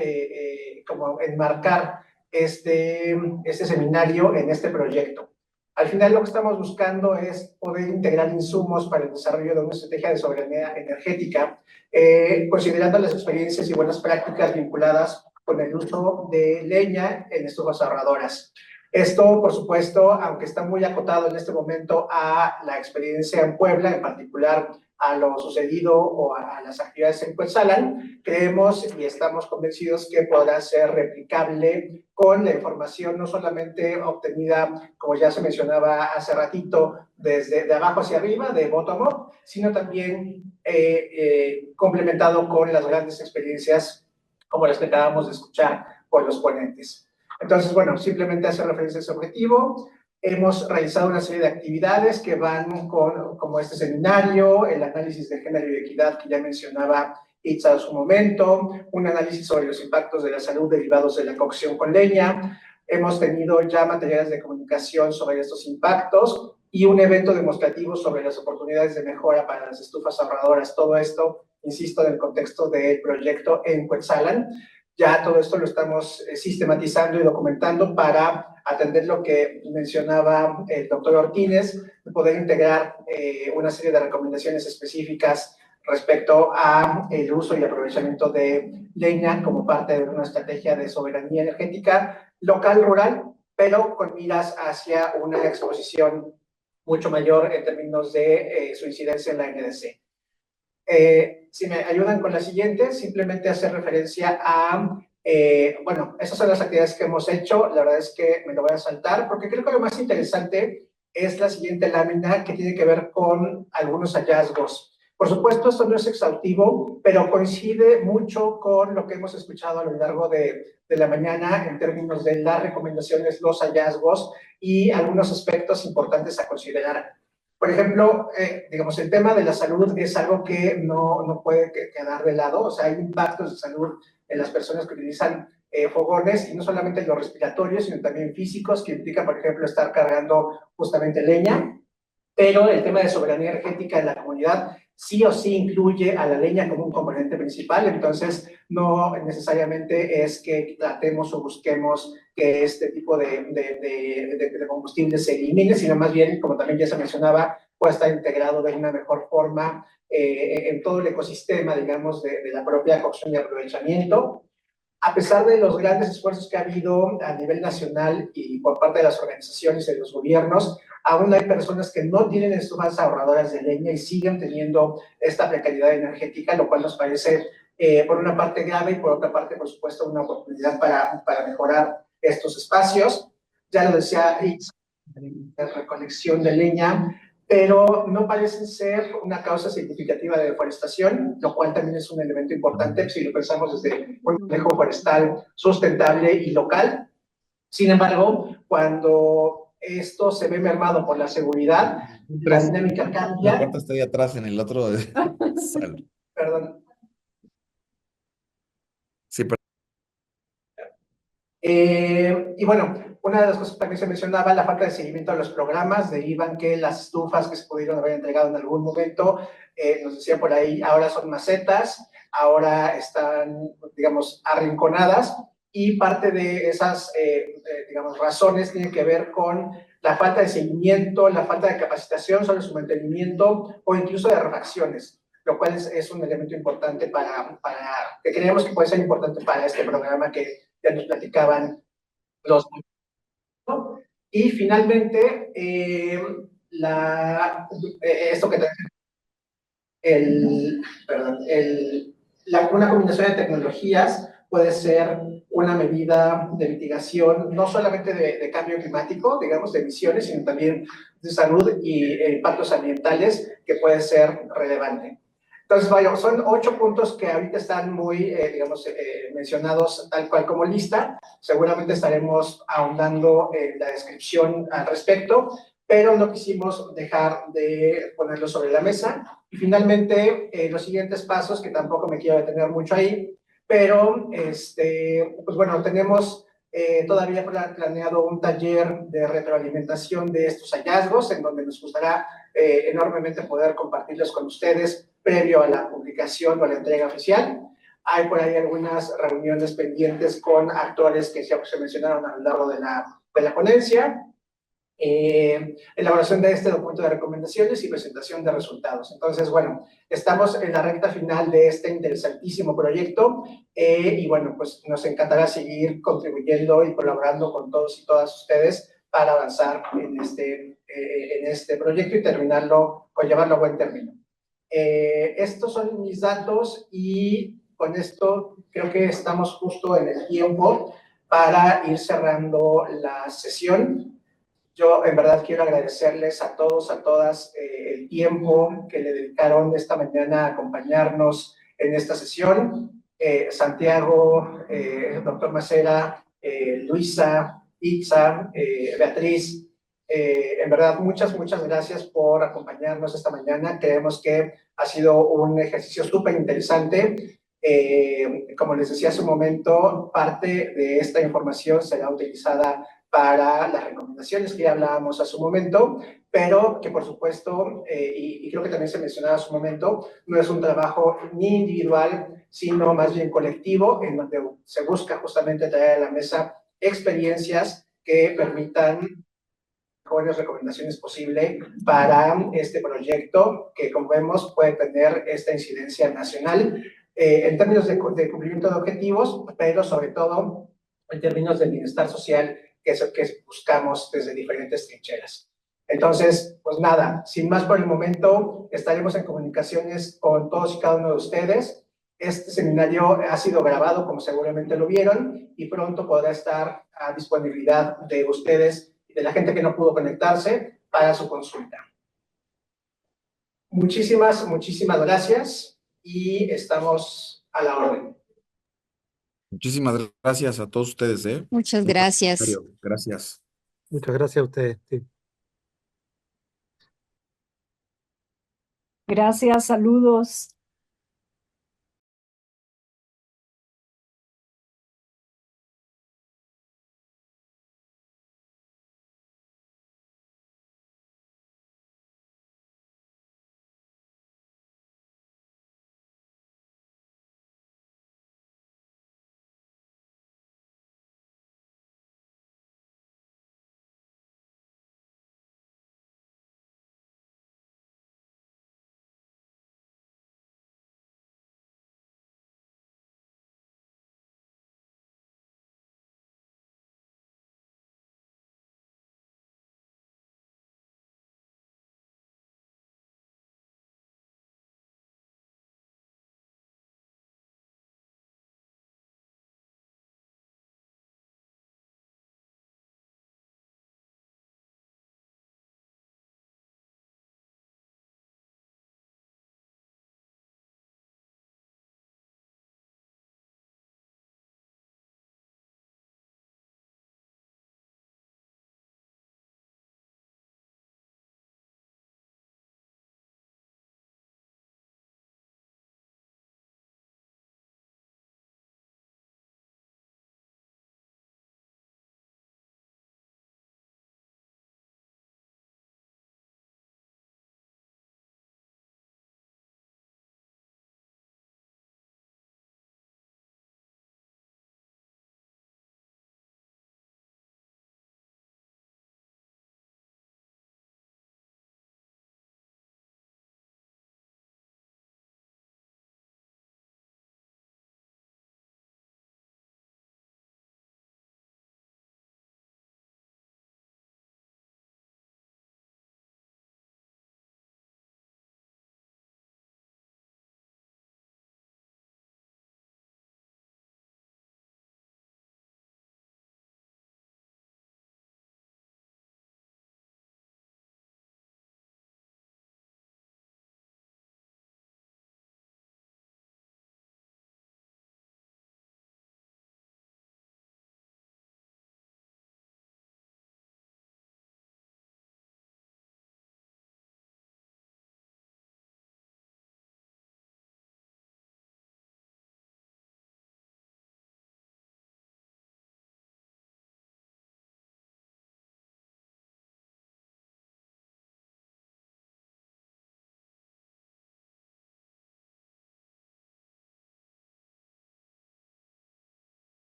como enmarcar este seminario en este proyecto. Al final lo que estamos buscando es poder integrar insumos para el desarrollo de una estrategia de soberanía energética, considerando las experiencias y buenas prácticas vinculadas con el uso de leña en estufas ahorradoras. Esto, por supuesto, aunque está muy acotado en este momento a la experiencia en Puebla, en particular a lo sucedido o a las actividades en Cuetzalan, creemos y estamos convencidos que podrá ser replicable con la información no solamente obtenida, como ya se mencionaba hace ratito, desde de abajo hacia arriba, de bottom-up, sino también complementado con las grandes experiencias como las que acabamos de escuchar con los ponentes. Entonces, bueno, simplemente hace referencia a ese objetivo. Hemos realizado una serie de actividades que van con, como este seminario, el análisis de género y de equidad que ya mencionaba Itza en su momento, un análisis sobre los impactos de la salud derivados de la cocción con leña. Hemos tenido ya materiales de comunicación sobre estos impactos y un evento demostrativo sobre las oportunidades de mejora para las estufas ahorradoras. Todo esto, insisto, en el contexto del proyecto en Cuetzalan. Ya todo esto lo estamos sistematizando y documentando para atender lo que mencionaba el doctor Ortínez, de poder integrar una serie de recomendaciones específicas respecto a el uso y aprovechamiento de leña como parte de una estrategia de soberanía energética local, rural, pero con miras hacia una exposición mucho mayor en términos de su incidencia en la NDC. Si me ayudan con la siguiente, simplemente hacer referencia a, bueno, esas son las actividades que hemos hecho, la verdad es que me lo voy a saltar, porque creo que lo más interesante es la siguiente lámina que tiene que ver con algunos hallazgos. Por supuesto, esto no es exhaustivo, pero coincide mucho con lo que hemos escuchado a lo largo de la mañana en términos de las recomendaciones, los hallazgos y algunos aspectos importantes a considerar. Por ejemplo, digamos, el tema de la salud es algo que no puede quedar de lado, o sea, hay impactos de salud en las personas que utilizan fogones, y no solamente los respiratorios, sino también físicos, que implica, por ejemplo, estar cargando justamente leña, pero el tema de soberanía energética en la comunidad sí o sí incluye a la leña como un componente principal, entonces no necesariamente es que tratemos o busquemos que este tipo de combustible se elimine, sino más bien, como también ya se mencionaba, puede estar integrado de una mejor forma en todo el ecosistema, digamos, de la propia cocción y aprovechamiento. A pesar de los grandes esfuerzos que ha habido a nivel nacional y por parte de las organizaciones y de los gobiernos, aún hay personas que no tienen estufas ahorradoras de leña y siguen teniendo esta precariedad energética, lo cual nos parece, por una parte, grave y por otra parte, por supuesto, una oportunidad para mejorar estos espacios. Ya lo decía Itz, la recolección de leña, pero no parecen ser una causa significativa de deforestación, lo cual también es un elemento importante si lo pensamos desde un manejo forestal sustentable y local. Sin embargo, cuando esto se ve mermado por la seguridad, la dinámica cambia. La cuarta está ahí atrás en el otro salón. Perdón. Sí, perdón. Y bueno, una de las cosas que también se mencionaba, la falta de seguimiento a los programas, derivan que las estufas que se pudieron haber entregado en algún momento, nos decía por ahí, ahora son macetas, ahora están, digamos, arrinconadas, y parte de esas, digamos, razones tienen que ver con la falta de seguimiento, la falta de capacitación sobre su mantenimiento o incluso de refacciones, lo cual es un elemento importante que creemos que puede ser importante para este programa que ya nos platicaban los. Y finalmente, esto que una combinación de tecnologías puede ser una medida de mitigación, no solamente de cambio climático, digamos, de emisiones, sino también de salud y impactos ambientales, que puede ser relevante. Entonces, vaya, son 8 puntos que ahorita están muy, digamos, mencionados tal cual como lista. Seguramente estaremos ahondando en la descripción al respecto, pero no quisimos dejar de ponerlo sobre la mesa. Y finalmente, los siguientes pasos, que tampoco me quiero detener mucho ahí, pero, pues bueno, tenemos todavía planeado un taller de retroalimentación de estos hallazgos, en donde nos gustará enormemente poder compartirlos con ustedes previo a la publicación o a la entrega oficial. Hay por ahí algunas reuniones pendientes con actores que se mencionaron a lo largo de la ponencia. elaboración de este documento de recomendaciones y presentación de resultados. Entonces, bueno, estamos en la recta final de este interesantísimo proyecto y bueno, pues nos encantará seguir contribuyendo y colaborando con todos y todas ustedes para avanzar en este proyecto y terminarlo o llevarlo a buen término. Estos son mis datos y con esto creo que estamos justo en el tiempo para ir cerrando la sesión. Yo en verdad quiero agradecerles a todos, a todas el tiempo que le dedicaron esta mañana a acompañarnos en esta sesión. Santiago, doctor Macera, Luisa, Itza, Beatriz, en verdad muchas gracias por acompañarnos esta mañana. Creemos que ha sido un ejercicio súper interesante. Como les decía hace un momento, parte de esta información será utilizada para las recomendaciones que ya hablábamos hace un momento, pero que por supuesto, y creo que también se mencionaba hace un momento, no es un trabajo ni individual, sino más bien colectivo, en donde se busca justamente traer a la mesa experiencias que permitan mejores recomendaciones posibles para este proyecto que, como vemos, puede tener esta incidencia nacional en términos de cumplimiento de objetivos, pero sobre todo en términos del bienestar social que es el que buscamos desde diferentes trincheras. Entonces, pues nada, sin más por el momento, estaremos en comunicaciones con todos y cada uno de ustedes. Este seminario ha sido grabado, como seguramente lo vieron, y pronto podrá estar a disponibilidad de ustedes y de la gente que no pudo conectarse para su consulta. Muchísimas gracias y estamos a la orden. Muchísimas gracias a todos ustedes, ¿eh? Muchas gracias. Gracias. Muchas gracias a ustedes. Sí. Gracias, saludos.